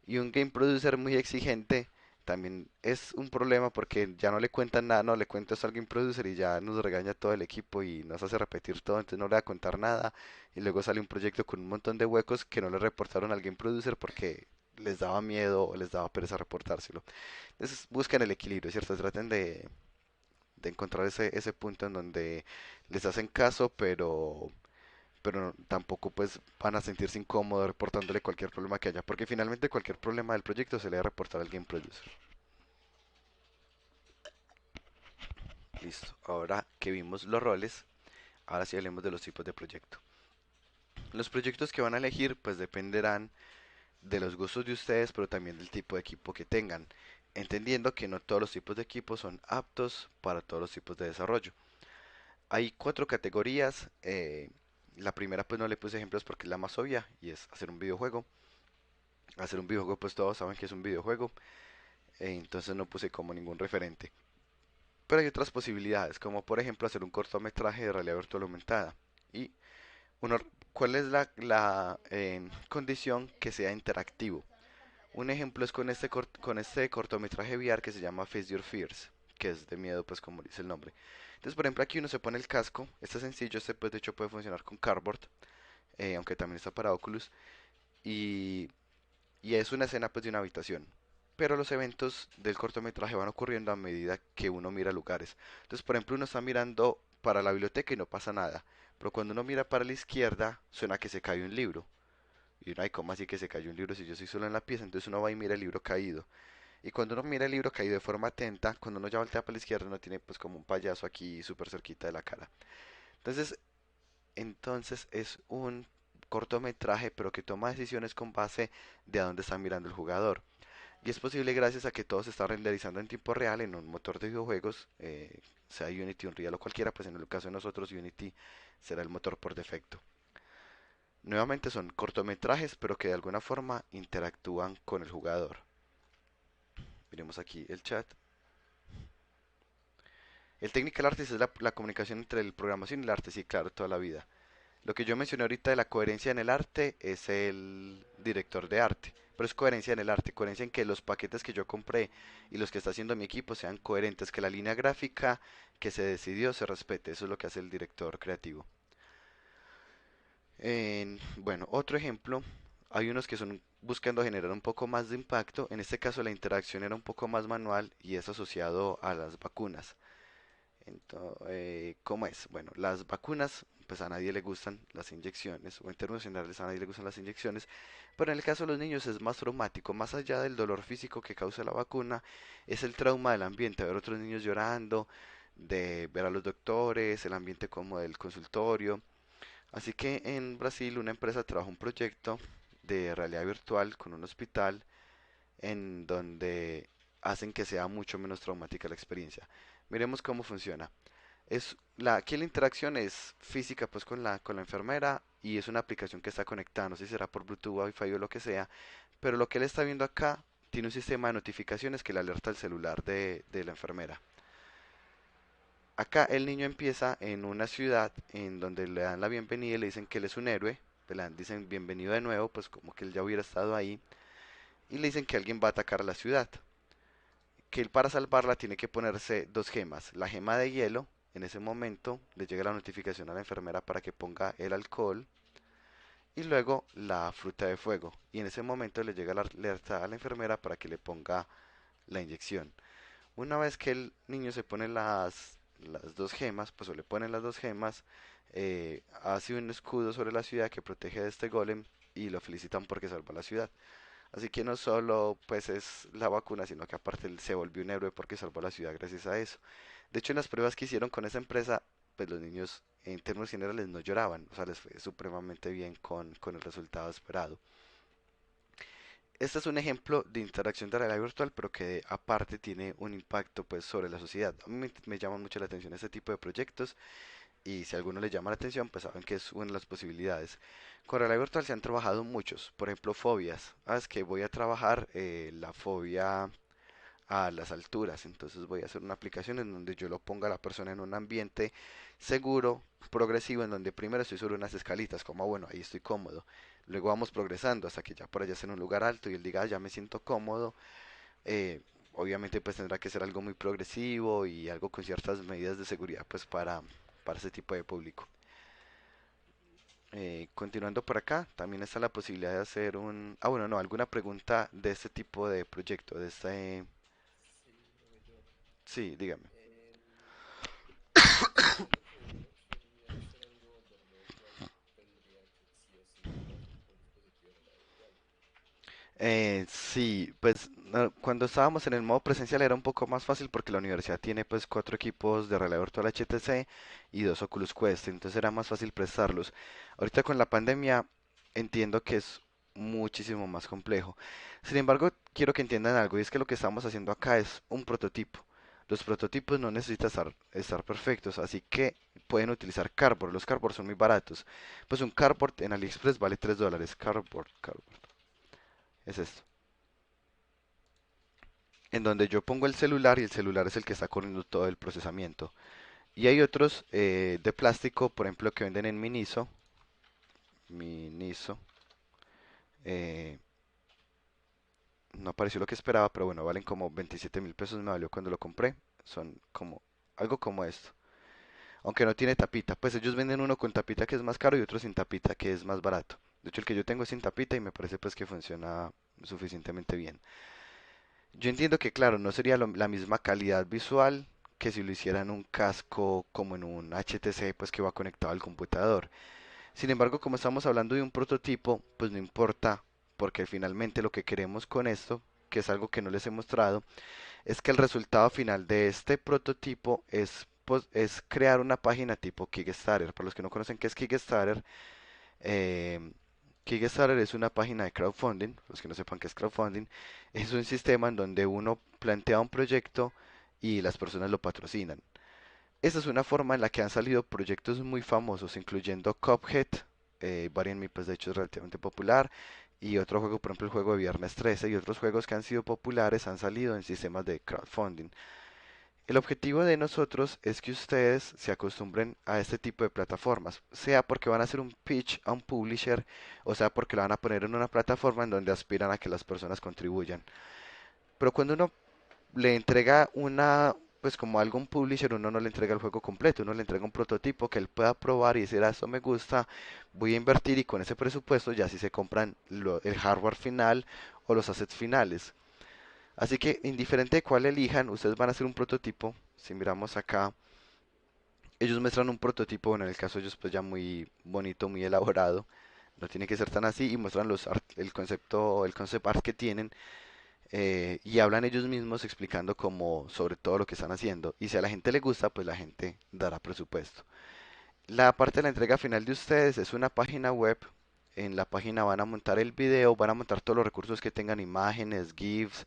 Y un game producer muy exigente también es un problema porque ya no le cuentan nada, no le cuentas al game producer y ya nos regaña todo el equipo y nos hace repetir todo, entonces no le va a contar nada y luego sale un proyecto con un montón de huecos que no le reportaron al game producer porque les daba miedo o les daba pereza reportárselo. Entonces buscan el equilibrio, ¿cierto? Traten de encontrar ese punto en donde les hacen caso, pero tampoco pues van a sentirse incómodos reportándole cualquier problema que haya, porque finalmente cualquier problema del proyecto se le debe reportar al game producer. Listo, ahora que vimos los roles, ahora sí hablemos de los tipos de proyecto. Los proyectos que van a elegir pues dependerán de los gustos de ustedes, pero también del tipo de equipo que tengan, entendiendo que no todos los tipos de equipos son aptos para todos los tipos de desarrollo. Hay cuatro categorías. La primera pues no le puse ejemplos porque es la más obvia y es hacer un videojuego. Hacer un videojuego pues todos saben que es un videojuego, entonces no puse como ningún referente. Pero hay otras posibilidades, como por ejemplo hacer un cortometraje de realidad virtual aumentada. Y uno, ¿cuál es la condición que sea interactivo? Un ejemplo es con este cortometraje VR que se llama Face Your Fears, que es de miedo, pues como dice el nombre. Entonces, por ejemplo, aquí uno se pone el casco, este es sencillo, este pues de hecho puede funcionar con Cardboard, aunque también está para Oculus, y y es una escena pues de una habitación. Pero los eventos del cortometraje van ocurriendo a medida que uno mira lugares. Entonces, por ejemplo, uno está mirando para la biblioteca y no pasa nada. Pero cuando uno mira para la izquierda, suena que se cae un libro. Y uno, ay, ¿cómo así que se cayó un libro si yo estoy solo en la pieza? Entonces uno va y mira el libro caído. Y cuando uno mira el libro caído de forma atenta, cuando uno ya voltea para la izquierda, uno tiene pues como un payaso aquí súper cerquita de la cara. Entonces, entonces es un cortometraje, pero que toma decisiones con base de a dónde está mirando el jugador. Y es posible gracias a que todo se está renderizando en tiempo real en un motor de videojuegos, sea Unity, Unreal o cualquiera, pues en el caso de nosotros Unity será el motor por defecto. Nuevamente son cortometrajes, pero que de alguna forma interactúan con el jugador. Miremos aquí el chat. El technical artist es la comunicación entre el programación y el arte, sí, claro, toda la vida. Lo que yo mencioné ahorita de la coherencia en el arte es el director de arte, pero es coherencia en el arte, coherencia en que los paquetes que yo compré y los que está haciendo mi equipo sean coherentes, que la línea gráfica que se decidió se respete, eso es lo que hace el director creativo. Bueno, otro ejemplo, hay unos que son buscando generar un poco más de impacto, en este caso la interacción era un poco más manual y es asociado a las vacunas. Entonces, ¿cómo es? Bueno, las vacunas, pues a nadie le gustan las inyecciones, o en términos generales a nadie le gustan las inyecciones, pero en el caso de los niños es más traumático, más allá del dolor físico que causa la vacuna, es el trauma del ambiente, ver otros niños llorando, de ver a los doctores, el ambiente como del consultorio. Así que en Brasil una empresa trabaja un proyecto de realidad virtual con un hospital en donde hacen que sea mucho menos traumática la experiencia. Miremos cómo funciona. Aquí la interacción es física pues con la enfermera y es una aplicación que está conectada, no sé si será por Bluetooth, Wi-Fi o lo que sea, pero lo que él está viendo acá tiene un sistema de notificaciones que le alerta al celular de la enfermera. Acá el niño empieza en una ciudad en donde le dan la bienvenida y le dicen que él es un héroe, dicen bienvenido de nuevo, pues como que él ya hubiera estado ahí, y le dicen que alguien va a atacar a la ciudad, que él para salvarla tiene que ponerse dos gemas, la gema de hielo, en ese momento le llega la notificación a la enfermera para que ponga el alcohol y luego la fruta de fuego, y en ese momento le llega la alerta a la enfermera para que le ponga la inyección. Una vez que el niño se pone las dos gemas, pues o le ponen las dos gemas, hace un escudo sobre la ciudad que protege de este golem y lo felicitan porque salva la ciudad. Así que no solo pues es la vacuna, sino que aparte él se volvió un héroe porque salvó la ciudad gracias a eso. De hecho, en las pruebas que hicieron con esa empresa, pues los niños en términos generales no lloraban, o sea, les fue supremamente bien con el resultado esperado. Este es un ejemplo de interacción de realidad virtual, pero que aparte tiene un impacto pues sobre la sociedad. A mí me llama mucho la atención este tipo de proyectos y si a alguno le llama la atención, pues saben que es una de las posibilidades. Con realidad virtual se han trabajado muchos, por ejemplo, fobias. Ah, es que voy a trabajar la fobia a las alturas, entonces voy a hacer una aplicación en donde yo lo ponga a la persona en un ambiente seguro, progresivo, en donde primero estoy sobre unas escalitas, como bueno, ahí estoy cómodo. Luego vamos progresando hasta que ya por allá esté en un lugar alto y él diga, "Ah, ya me siento cómodo". eh, Obviamente pues tendrá que ser algo muy progresivo y algo con ciertas medidas de seguridad pues para ese tipo de público. Continuando por acá, también está la posibilidad de hacer un... Ah, bueno, no, alguna pregunta de este tipo de proyecto, de este... Sí, yo. Sí, dígame. Pues yo lo que uno quería hacer algo de realidad virtual, tendría que sí o sí contar con dispositivos de realidad virtual. Sí, pues no, cuando estábamos en el modo presencial era un poco más fácil porque la universidad tiene pues cuatro equipos de realidad virtual HTC y dos Oculus Quest, entonces era más fácil prestarlos. Ahorita con la pandemia entiendo que es muchísimo más complejo. Sin embargo, quiero que entiendan algo y es que lo que estamos haciendo acá es un prototipo. Los prototipos no necesitan estar perfectos, así que pueden utilizar cardboard. Los cardboard son muy baratos. Pues un cardboard en AliExpress vale $3. Cardboard. Es esto en donde yo pongo el celular y el celular es el que está corriendo todo el procesamiento. Y hay otros de plástico, por ejemplo, que venden en Miniso. eh, no apareció lo que esperaba, pero bueno, valen como 27.000 pesos, me valió cuando lo compré. Son como algo como esto. Aunque no tiene tapita, pues ellos venden uno con tapita que es más caro y otro sin tapita que es más barato. De hecho, el que yo tengo es sin tapita y me parece pues que funciona suficientemente bien. Yo entiendo que, claro, no sería la misma calidad visual que si lo hiciera en un casco como en un HTC, pues que va conectado al computador. Sin embargo, como estamos hablando de un prototipo, pues no importa, porque finalmente lo que queremos con esto, que es algo que no les he mostrado, es que el resultado final de este prototipo es, pues, es crear una página tipo Kickstarter. Para los que no conocen qué es Kickstarter, eh, Kickstarter es una página de crowdfunding, los que no sepan qué es crowdfunding, es un sistema en donde uno plantea un proyecto y las personas lo patrocinan. Esa es una forma en la que han salido proyectos muy famosos, incluyendo Cuphead, Variant Me pues de hecho es relativamente popular, y otro juego, por ejemplo el juego de Viernes 13, y otros juegos que han sido populares han salido en sistemas de crowdfunding. El objetivo de nosotros es que ustedes se acostumbren a este tipo de plataformas, sea porque van a hacer un pitch a un publisher o sea porque lo van a poner en una plataforma en donde aspiran a que las personas contribuyan. Pero cuando uno le entrega pues como algo a un publisher, uno no le entrega el juego completo, uno le entrega un prototipo que él pueda probar y decir, ah, esto me gusta, voy a invertir y con ese presupuesto ya si se compran el hardware final o los assets finales. Así que indiferente de cuál elijan, ustedes van a hacer un prototipo. Si miramos acá, ellos muestran un prototipo, bueno, en el caso de ellos pues ya muy bonito, muy elaborado. No tiene que ser tan así y muestran el concepto, el concept art que tienen y hablan ellos mismos explicando como sobre todo lo que están haciendo. Y si a la gente le gusta, pues la gente dará presupuesto. La parte de la entrega final de ustedes es una página web. En la página van a montar el video, van a montar todos los recursos que tengan, imágenes, GIFs,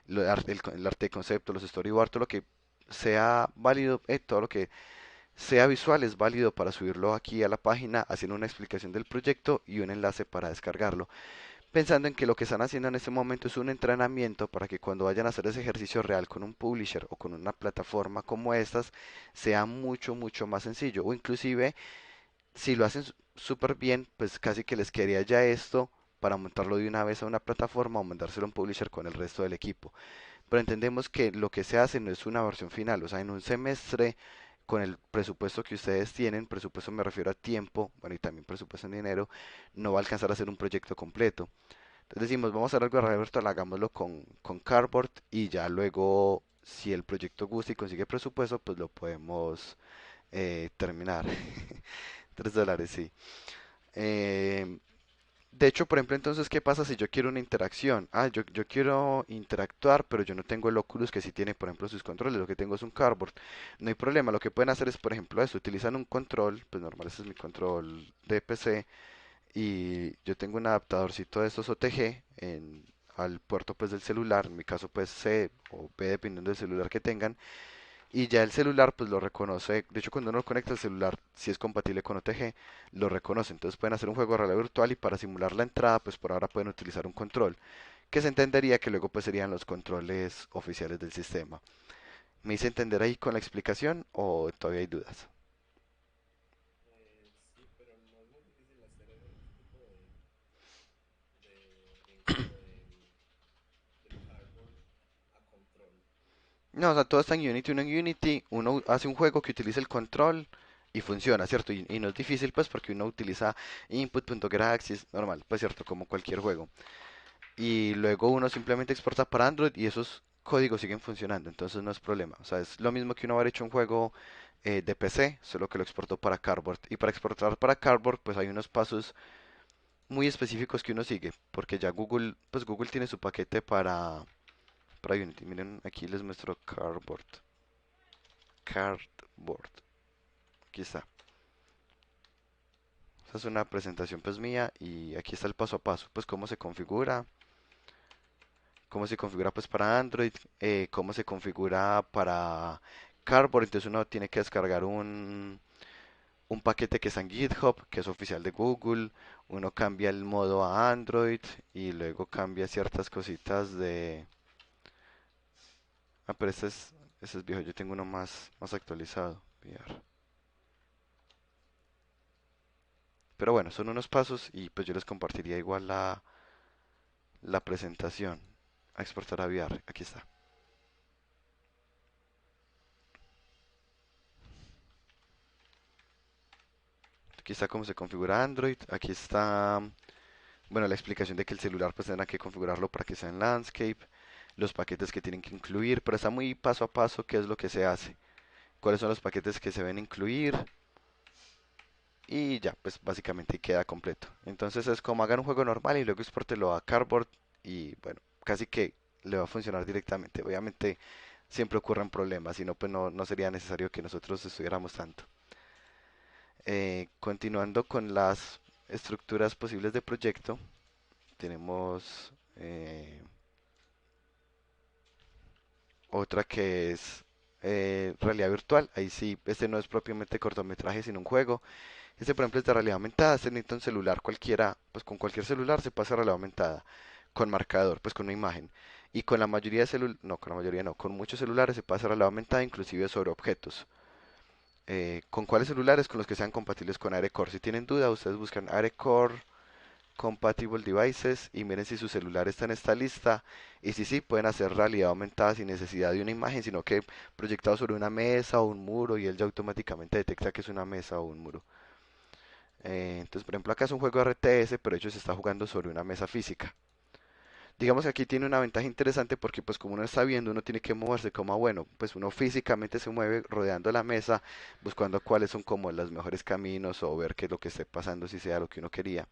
el arte de concepto, los storyboards, todo lo que sea válido, todo lo que sea visual es válido para subirlo aquí a la página, haciendo una explicación del proyecto y un enlace para descargarlo. Pensando en que lo que están haciendo en este momento es un entrenamiento para que cuando vayan a hacer ese ejercicio real con un publisher o con una plataforma como estas, sea mucho, mucho más sencillo. O inclusive si lo hacen súper bien, pues casi que les quedaría ya esto para montarlo de una vez a una plataforma o mandárselo a un publisher con el resto del equipo. Pero entendemos que lo que se hace no es una versión final, o sea, en un semestre, con el presupuesto que ustedes tienen, presupuesto me refiero a tiempo, bueno, y también presupuesto en dinero, no va a alcanzar a hacer un proyecto completo. Entonces decimos, vamos a hacer algo de realidad virtual, hagámoslo con Cardboard y ya luego, si el proyecto gusta y consigue presupuesto, pues lo podemos terminar. $3, sí. Eh, de hecho, por ejemplo, entonces, ¿qué pasa si yo quiero una interacción? Ah, yo quiero interactuar, pero yo no tengo el Oculus que sí tiene, por ejemplo, sus controles. Lo que tengo es un cardboard. No hay problema. Lo que pueden hacer es, por ejemplo, eso. Utilizan un control, pues normal, ese es mi control de PC. Y yo tengo un adaptadorcito de estos OTG al puerto pues del celular. En mi caso, pues C o B, dependiendo del celular que tengan. Y ya el celular pues lo reconoce, de hecho cuando uno conecta el celular, si es compatible con OTG, lo reconoce. Entonces pueden hacer un juego de realidad virtual y para simular la entrada, pues por ahora pueden utilizar un control, que se entendería que luego pues serían los controles oficiales del sistema. ¿Me hice entender ahí con la explicación o todavía hay dudas? Sí, pero no es muy difícil hacer ese tipo de vínculo del cardboard a control. No, o sea, todo está en Unity. Uno en Unity, uno hace un juego que utiliza el control y funciona, ¿cierto? Y no es difícil, pues, porque uno utiliza input.getaccess, normal, pues, ¿cierto? Como cualquier juego. Y luego uno simplemente exporta para Android y esos códigos siguen funcionando, entonces no es problema. O sea, es lo mismo que uno haber hecho un juego de PC, solo que lo exportó para Cardboard. Y para exportar para Cardboard, pues hay unos pasos muy específicos que uno sigue, porque ya Google, pues Google tiene su paquete para Unity. Miren, aquí les muestro Cardboard. Cardboard. Aquí está. Esta es una presentación pues mía y aquí está el paso a paso, pues cómo se configura pues para Android, cómo se configura para Cardboard. Entonces uno tiene que descargar un paquete que está en GitHub, que es oficial de Google. Uno cambia el modo a Android y luego cambia ciertas cositas de... Ah, pero este es viejo, yo tengo uno más actualizado. VR. Pero bueno, son unos pasos y pues yo les compartiría igual la presentación. A exportar a VR, aquí está. Aquí está cómo se configura Android. Aquí está, bueno, la explicación de que el celular pues tendrá que configurarlo para que sea en landscape, los paquetes que tienen que incluir, pero está muy paso a paso qué es lo que se hace, cuáles son los paquetes que se deben incluir y ya, pues básicamente queda completo. Entonces es como hagan un juego normal y luego exportelo a Cardboard y bueno, casi que le va a funcionar directamente. Obviamente siempre ocurren problemas, si no pues no sería necesario que nosotros estudiáramos tanto. Continuando con las estructuras posibles de proyecto, tenemos otra que es realidad virtual. Ahí sí, este no es propiamente cortometraje, sino un juego. Este, por ejemplo, es de realidad aumentada. Este necesita un celular cualquiera, pues con cualquier celular se pasa a realidad aumentada, con marcador, pues con una imagen. Y con la mayoría de celulares, no, con la mayoría no, con muchos celulares se pasa a realidad aumentada, inclusive sobre objetos. ¿Con cuáles celulares? Con los que sean compatibles con ARECore. Si tienen duda, ustedes buscan ARECore Compatible Devices y miren si su celular está en esta lista y si sí pueden hacer realidad aumentada sin necesidad de una imagen, sino que proyectado sobre una mesa o un muro y él ya automáticamente detecta que es una mesa o un muro. Entonces, por ejemplo, acá es un juego RTS, pero hecho se está jugando sobre una mesa física. Digamos que aquí tiene una ventaja interesante porque pues como uno está viendo, uno tiene que moverse como, bueno, pues uno físicamente se mueve rodeando la mesa, buscando cuáles son como los mejores caminos o ver qué es lo que esté pasando, si sea lo que uno quería.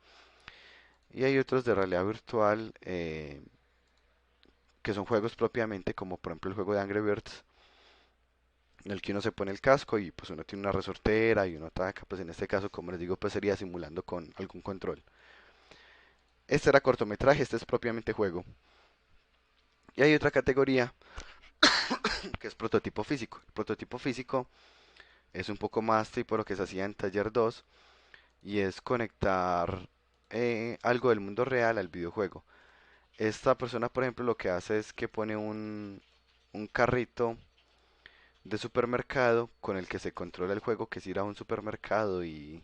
Y hay otros de realidad virtual que son juegos propiamente, como por ejemplo el juego de Angry Birds, en el que uno se pone el casco y pues uno tiene una resortera y uno ataca, pues en este caso, como les digo, pues sería simulando con algún control. Este era cortometraje, este es propiamente juego. Y hay otra categoría que es prototipo físico. El prototipo físico es un poco más tipo lo que se hacía en Taller 2 y es conectar algo del mundo real al videojuego. Esta persona, por ejemplo, lo que hace es que pone un carrito de supermercado con el que se controla el juego, que es ir a un supermercado y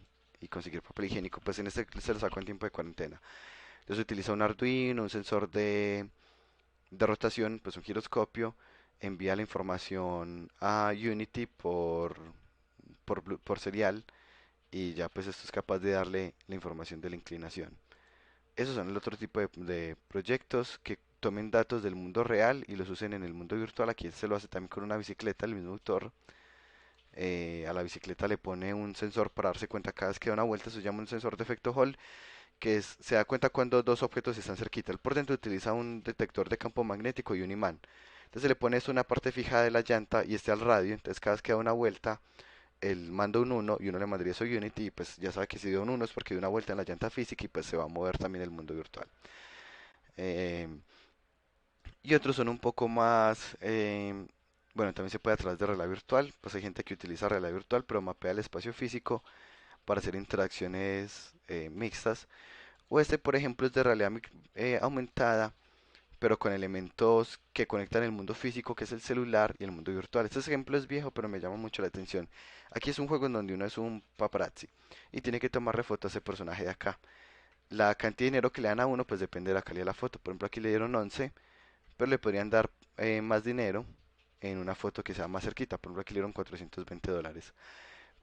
conseguir papel higiénico. Pues en este se lo sacó en tiempo de cuarentena. Entonces utiliza un Arduino, un sensor de rotación, pues un giroscopio, envía la información a Unity por serial y ya pues esto es capaz de darle la información de la inclinación. Esos son el otro tipo de proyectos que tomen datos del mundo real y los usen en el mundo virtual. Aquí se lo hace también con una bicicleta, el mismo autor. A la bicicleta le pone un sensor para darse cuenta cada vez que da una vuelta, eso se llama un sensor de efecto Hall, que se da cuenta cuando dos objetos están cerquita. El por dentro utiliza un detector de campo magnético y un imán. Entonces le pone esto una parte fija de la llanta y este al radio, entonces cada vez que da una vuelta, él manda un uno y uno le mandaría eso a Unity y pues ya sabe que si dio un uno es porque dio una vuelta en la llanta física y pues se va a mover también el mundo virtual. Eh, y otros son un poco más Bueno, también se puede a través de realidad virtual, pues hay gente que utiliza realidad virtual, pero mapea el espacio físico para hacer interacciones mixtas. O este, por ejemplo, es de realidad aumentada, pero con elementos que conectan el mundo físico, que es el celular, y el mundo virtual. Este ejemplo es viejo, pero me llama mucho la atención. Aquí es un juego en donde uno es un paparazzi y tiene que tomarle foto a ese personaje de acá. La cantidad de dinero que le dan a uno, pues depende de la calidad de la foto. Por ejemplo, aquí le dieron 11, pero le podrían dar más dinero en una foto que sea más cerquita. Por ejemplo, aquí le dieron $420.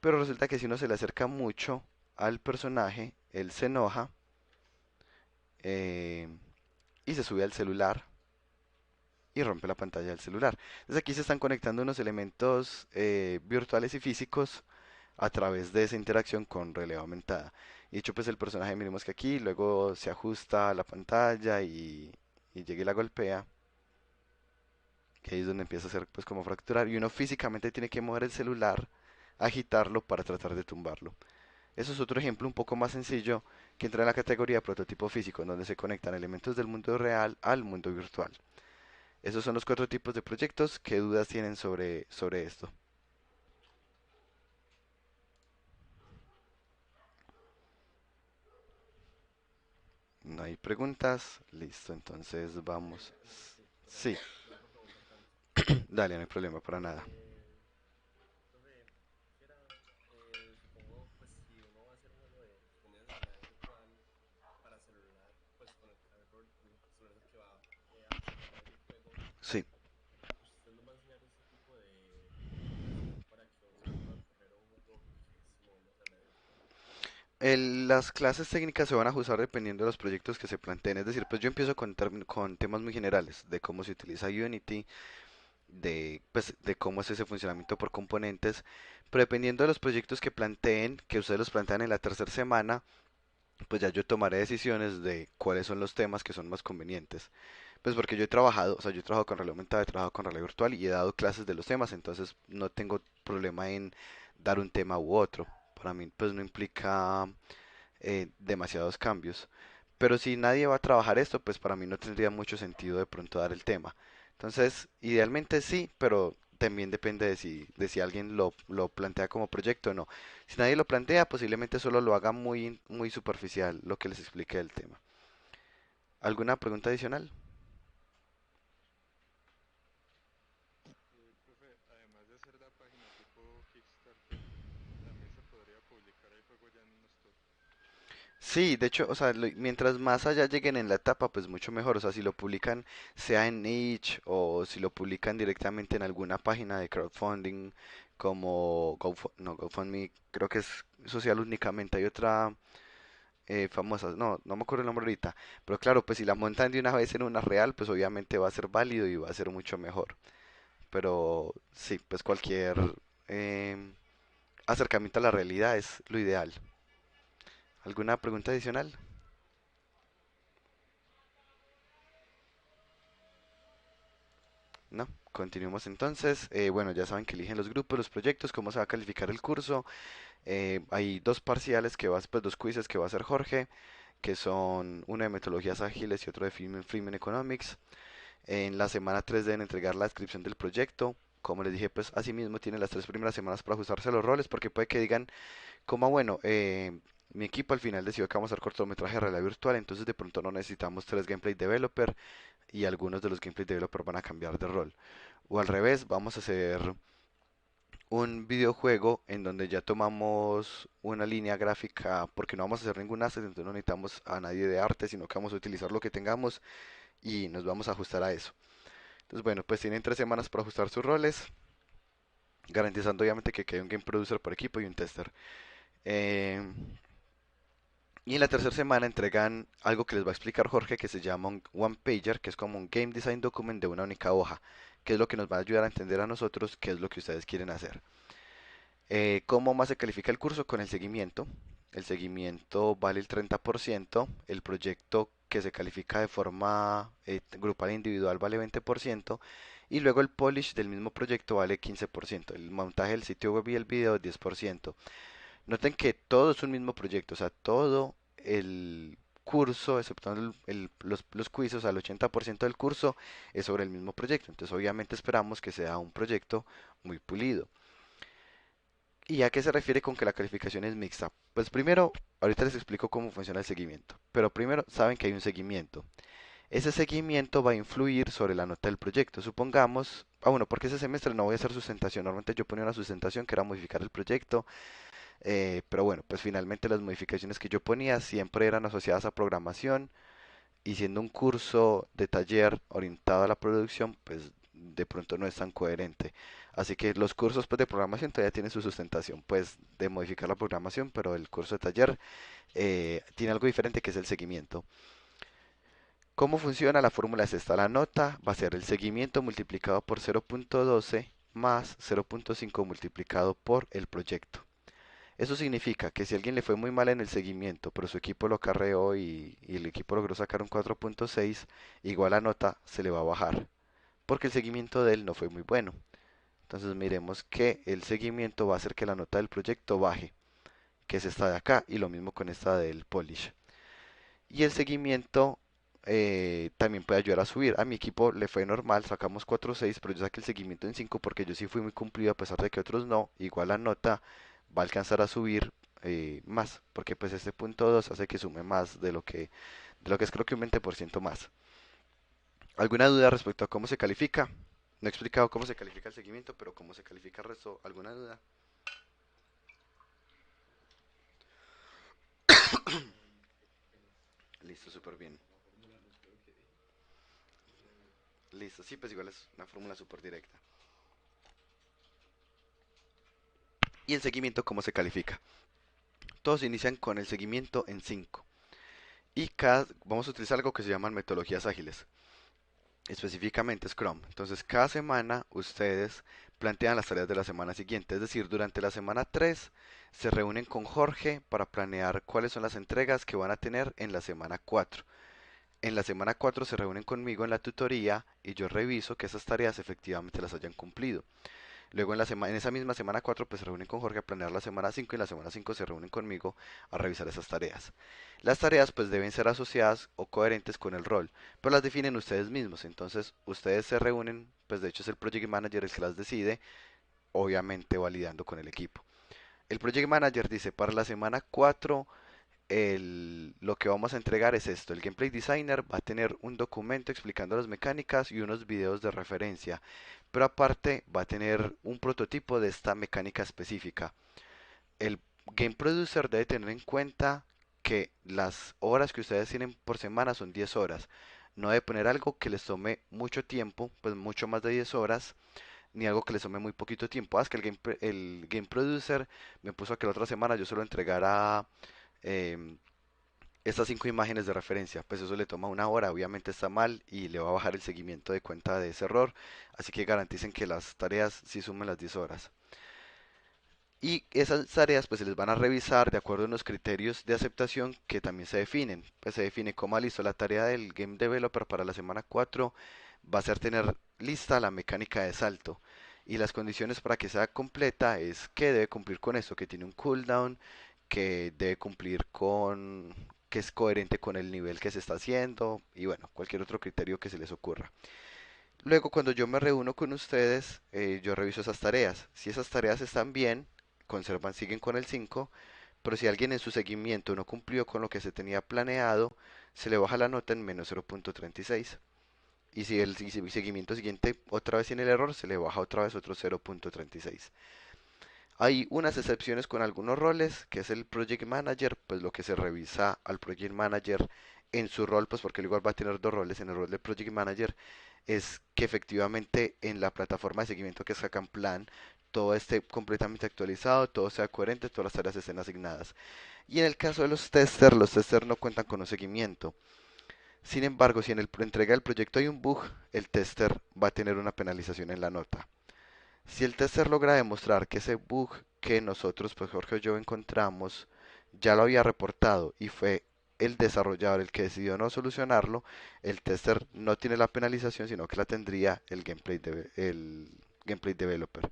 Pero resulta que si uno se le acerca mucho al personaje, él se enoja eh, y se sube al celular y rompe la pantalla del celular. Entonces aquí se están conectando unos elementos virtuales y físicos a través de esa interacción con realidad aumentada. Y de hecho, pues el personaje, miremos que aquí luego se ajusta a la pantalla y llega y la golpea. Que ahí es donde empieza a hacer pues como fracturar. Y uno físicamente tiene que mover el celular, agitarlo para tratar de tumbarlo. Eso es otro ejemplo un poco más sencillo que entra en la categoría de prototipo físico, en donde se conectan elementos del mundo real al mundo virtual. Esos son los cuatro tipos de proyectos. ¿Qué dudas tienen sobre esto? No hay preguntas. Listo, entonces vamos. Sí, perdón por preguntar tanto. dale, no hay problema para nada. Eh, Profe, quisiera, supongo, pues si uno va a hacer un juego de, suponiendo de realidad virtual para celular, pues con el celular es el que va a desarrollar el juego, Sí. usted nos va a enseñar ese tipo de programación para que uno pueda correr un juego que es moviendo realidad virtual. Las clases técnicas se van a ajustar dependiendo de los proyectos que se planteen. Es decir, pues yo empiezo con temas muy generales de cómo se utiliza Unity, de cómo es ese funcionamiento por componentes, pero dependiendo de los proyectos que planteen, que ustedes los plantean en la tercera semana, pues ya yo tomaré decisiones de cuáles son los temas que son más convenientes. Pues porque yo he trabajado, o sea, yo he trabajado con realidad aumentada, he trabajado con realidad virtual y he dado clases de los temas, entonces no tengo problema en dar un tema u otro. Para mí, pues no implica demasiados cambios. Pero si nadie va a trabajar esto, pues para mí no tendría mucho sentido de pronto dar el tema. Entonces, idealmente sí, pero también depende de si alguien lo plantea como proyecto o no. Si nadie lo plantea, posiblemente solo lo haga muy, muy superficial lo que les explique del tema. ¿Alguna pregunta adicional? Profe, además de hacer la página tipo Kickstarter, también se podría publicar el juego ya en un store. Sí, de hecho, o sea, mientras más allá lleguen en la etapa, pues mucho mejor. O sea, si lo publican sea en niche o si lo publican directamente en alguna página de crowdfunding como no, GoFundMe, creo que es social únicamente. Hay otra famosa, no me acuerdo el nombre ahorita, pero claro, pues si la montan de una vez en una real, pues obviamente va a ser válido y va a ser mucho mejor. Pero sí, pues cualquier em, acercamiento a la realidad es lo ideal. ¿Alguna pregunta adicional? No, continuemos entonces. Bueno, ya saben que eligen los grupos, los proyectos, cómo se va a calificar el curso. Hay dos parciales que va, pues dos quizzes que va a hacer Jorge, que son uno de metodologías ágiles y otro de Freeman Economics. En la semana 3 deben entregar la descripción del proyecto. Como les dije, pues asimismo tienen las tres primeras semanas para ajustarse a los roles, porque puede que digan, como bueno, mi equipo al final decidió que vamos a hacer cortometraje de realidad virtual, entonces de pronto no necesitamos tres gameplay developer y algunos de los gameplay developer van a cambiar de rol. O al revés, vamos a hacer un videojuego en donde ya tomamos una línea gráfica porque no vamos a hacer ningún asset, entonces no necesitamos a nadie de arte, sino que vamos a utilizar lo que tengamos y nos vamos a ajustar a eso. Entonces, bueno, pues tienen 3 semanas para ajustar sus roles, garantizando obviamente que quede un game producer por equipo y un tester. Eh, y en la tercera semana entregan algo que les va a explicar Jorge, que se llama un One Pager, que es como un Game Design Document de una única hoja, que es lo que nos va a ayudar a entender a nosotros qué es lo que ustedes quieren hacer. ¿Cómo más se califica el curso? Con el seguimiento. El seguimiento vale el 30%, el proyecto que se califica de forma grupal e individual vale 20% y luego el polish del mismo proyecto vale 15%, el montaje del sitio web y el video 10%. Noten que todo es un mismo proyecto, o sea, todo el curso, exceptuando los quizzes, al 80% del curso es sobre el mismo proyecto. Entonces, obviamente esperamos que sea un proyecto muy pulido. ¿Y a qué se refiere con que la calificación es mixta? Pues primero, ahorita les explico cómo funciona el seguimiento. Pero primero, saben que hay un seguimiento. Ese seguimiento va a influir sobre la nota del proyecto. Supongamos, bueno, porque ese semestre no voy a hacer sustentación. Normalmente yo ponía una sustentación que era modificar el proyecto, pero bueno, pues finalmente las modificaciones que yo ponía siempre eran asociadas a programación y siendo un curso de taller orientado a la producción, pues de pronto no es tan coherente. Así que los cursos pues, de programación todavía tienen su sustentación, pues de modificar la programación, pero el curso de taller tiene algo diferente que es el seguimiento. ¿Cómo funciona? La fórmula es esta. La nota va a ser el seguimiento multiplicado por 0.12 más 0.5 multiplicado por el proyecto. Eso significa que si a alguien le fue muy mal en el seguimiento, pero su equipo lo carreó y el equipo logró sacar un 4.6, igual la nota se le va a bajar, porque el seguimiento de él no fue muy bueno. Entonces miremos que el seguimiento va a hacer que la nota del proyecto baje, que es esta de acá, y lo mismo con esta del polish. Y el seguimiento también puede ayudar a subir. A mi equipo le fue normal, sacamos 4.6, pero yo saqué el seguimiento en 5 porque yo sí fui muy cumplido a pesar de que otros no. Igual la nota va a alcanzar a subir más, porque pues este punto 2 hace que sume más de lo que es creo que un 20% más. ¿Alguna duda respecto a cómo se califica? No he explicado cómo se califica el seguimiento, pero cómo se califica el resto. ¿Alguna duda? Listo, súper bien. Listo, sí, pues igual es una fórmula súper directa. ¿Y el seguimiento cómo se califica? Todos inician con el seguimiento en 5. Y vamos a utilizar algo que se llaman metodologías ágiles, específicamente Scrum. Entonces, cada semana ustedes plantean las tareas de la semana siguiente. Es decir, durante la semana 3 se reúnen con Jorge para planear cuáles son las entregas que van a tener en la semana 4. En la semana 4 se reúnen conmigo en la tutoría y yo reviso que esas tareas efectivamente las hayan cumplido. Luego en esa misma semana 4 pues se reúnen con Jorge a planear la semana 5 y en la semana 5 se reúnen conmigo a revisar esas tareas. Las tareas pues deben ser asociadas o coherentes con el rol, pero las definen ustedes mismos. Entonces ustedes se reúnen, pues de hecho es el Project Manager el que las decide, obviamente validando con el equipo. El Project Manager dice para la semana 4 lo que vamos a entregar es esto. El Gameplay Designer va a tener un documento explicando las mecánicas y unos videos de referencia, pero aparte va a tener un prototipo de esta mecánica específica. El Game Producer debe tener en cuenta que las horas que ustedes tienen por semana son 10 horas. No debe poner algo que les tome mucho tiempo, pues mucho más de 10 horas, ni algo que les tome muy poquito tiempo. Que el Game Producer me puso a que la otra semana yo solo entregara em, estas 5 imágenes de referencia, pues eso le toma una hora, obviamente está mal y le va a bajar el seguimiento de cuenta de ese error, así que garanticen que las tareas sí sumen las 10 horas. Y esas tareas pues se les van a revisar de acuerdo a unos criterios de aceptación que también se definen. Pues se define como listo la tarea del Game Developer para la semana 4 va a ser tener lista la mecánica de salto. Y las condiciones para que sea completa es que debe cumplir con esto, que tiene un cooldown, que debe cumplir con que es coherente con el nivel que se está haciendo y bueno, cualquier otro criterio que se les ocurra. Luego, cuando yo me reúno con ustedes, yo reviso esas tareas. Si esas tareas están bien, siguen con el 5, pero si alguien en su seguimiento no cumplió con lo que se tenía planeado, se le baja la nota en menos 0.36. Y si el seguimiento siguiente otra vez tiene el error, se le baja otra vez otro 0.36. Hay unas excepciones con algunos roles, que es el Project Manager, pues lo que se revisa al Project Manager en su rol, pues porque él igual va a tener dos roles en el rol de Project Manager, es que efectivamente en la plataforma de seguimiento que sacan plan, todo esté completamente actualizado, todo sea coherente, todas las tareas estén asignadas. Y en el caso de los testers no cuentan con un seguimiento. Sin embargo, si en el entrega del proyecto hay un bug, el tester va a tener una penalización en la nota. Si el tester logra demostrar que ese bug que nosotros, pues Jorge o yo encontramos, ya lo había reportado y fue el desarrollador el que decidió no solucionarlo, el tester no tiene la penalización, sino que la tendría el gameplay developer.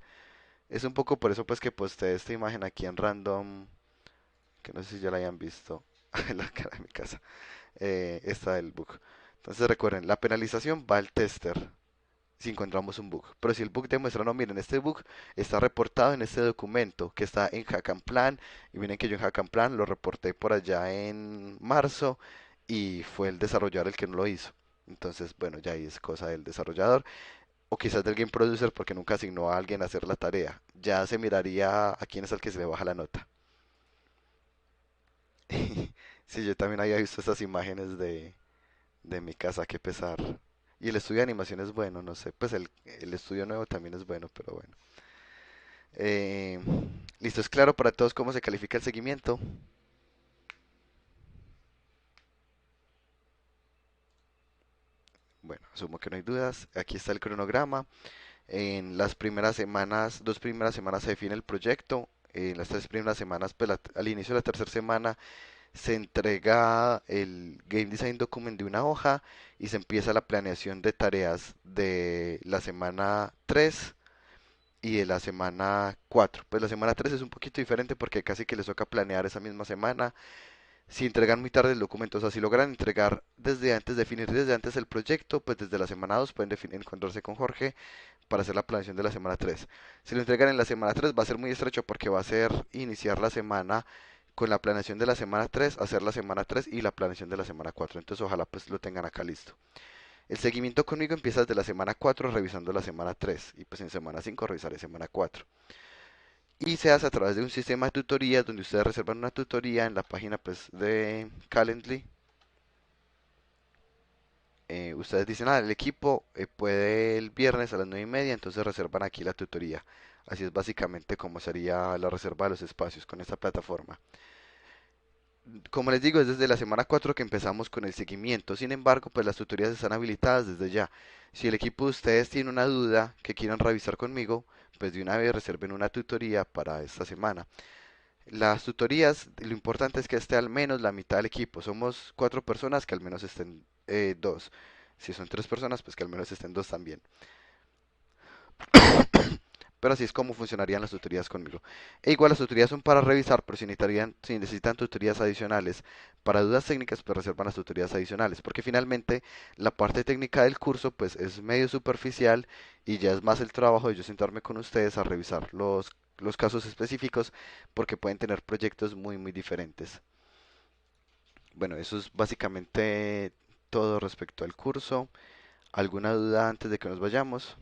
Es un poco por eso pues que posté esta imagen aquí en random, que no sé si ya la hayan visto en la cara de mi casa. está el bug. Entonces recuerden, la penalización va al tester si encontramos un bug. Pero si el bug demuestra, no, miren, este bug está reportado en este documento que está en Hack and Plan. Y miren que yo en Hack and Plan lo reporté por allá en marzo y fue el desarrollador el que no lo hizo. Entonces, bueno, ya ahí es cosa del desarrollador o quizás del game producer porque nunca asignó a alguien a hacer la tarea. Ya se miraría a quién es el que se le baja la nota. Sí, yo también había visto esas imágenes de mi casa, qué pesar. Y el estudio de animación es bueno, no sé, pues el estudio nuevo también es bueno, pero bueno. Eh, Listo, es claro para todos cómo se califica el seguimiento. Bueno, asumo que no hay dudas. Aquí está el cronograma. En las primeras semanas, 2 primeras semanas se define el proyecto. En las 3 primeras semanas, pues al inicio de la tercera semana se entrega el Game Design Document de una hoja y se empieza la planeación de tareas de la semana 3 y de la semana 4. Pues la semana 3 es un poquito diferente porque casi que les toca planear esa misma semana. Si entregan muy tarde el documento, o sea, si logran entregar desde antes, definir desde antes el proyecto, pues desde la semana 2 pueden encontrarse con Jorge para hacer la planeación de la semana 3. Si lo entregan en la semana 3 va a ser muy estrecho porque va a ser iniciar la semana con la planeación de la semana 3, hacer la semana 3 y la planeación de la semana 4. Entonces ojalá pues lo tengan acá listo. El seguimiento conmigo empieza desde la semana 4 revisando la semana 3 y pues en semana 5 revisaré semana 4. Y se hace a través de un sistema de tutorías donde ustedes reservan una tutoría en la página pues de Calendly. Ustedes dicen, el equipo puede el viernes a las 9:30, entonces reservan aquí la tutoría. Así es básicamente como sería la reserva de los espacios con esta plataforma. Como les digo, es desde la semana 4 que empezamos con el seguimiento. Sin embargo, pues las tutorías están habilitadas desde ya. Si el equipo de ustedes tiene una duda que quieran revisar conmigo, pues de una vez reserven una tutoría para esta semana. Las tutorías, lo importante es que esté al menos la mitad del equipo. Somos 4 personas, que al menos estén dos. Si son 3 personas, pues que al menos estén dos también. Pero así es como funcionarían las tutorías conmigo. E igual las tutorías son para revisar, pero si necesitan tutorías adicionales para dudas técnicas, pues reservan las tutorías adicionales. Porque finalmente la parte técnica del curso pues es medio superficial y ya es más el trabajo de yo sentarme con ustedes a revisar los casos específicos porque pueden tener proyectos muy diferentes. Bueno, eso es básicamente todo respecto al curso. ¿Alguna duda antes de que nos vayamos?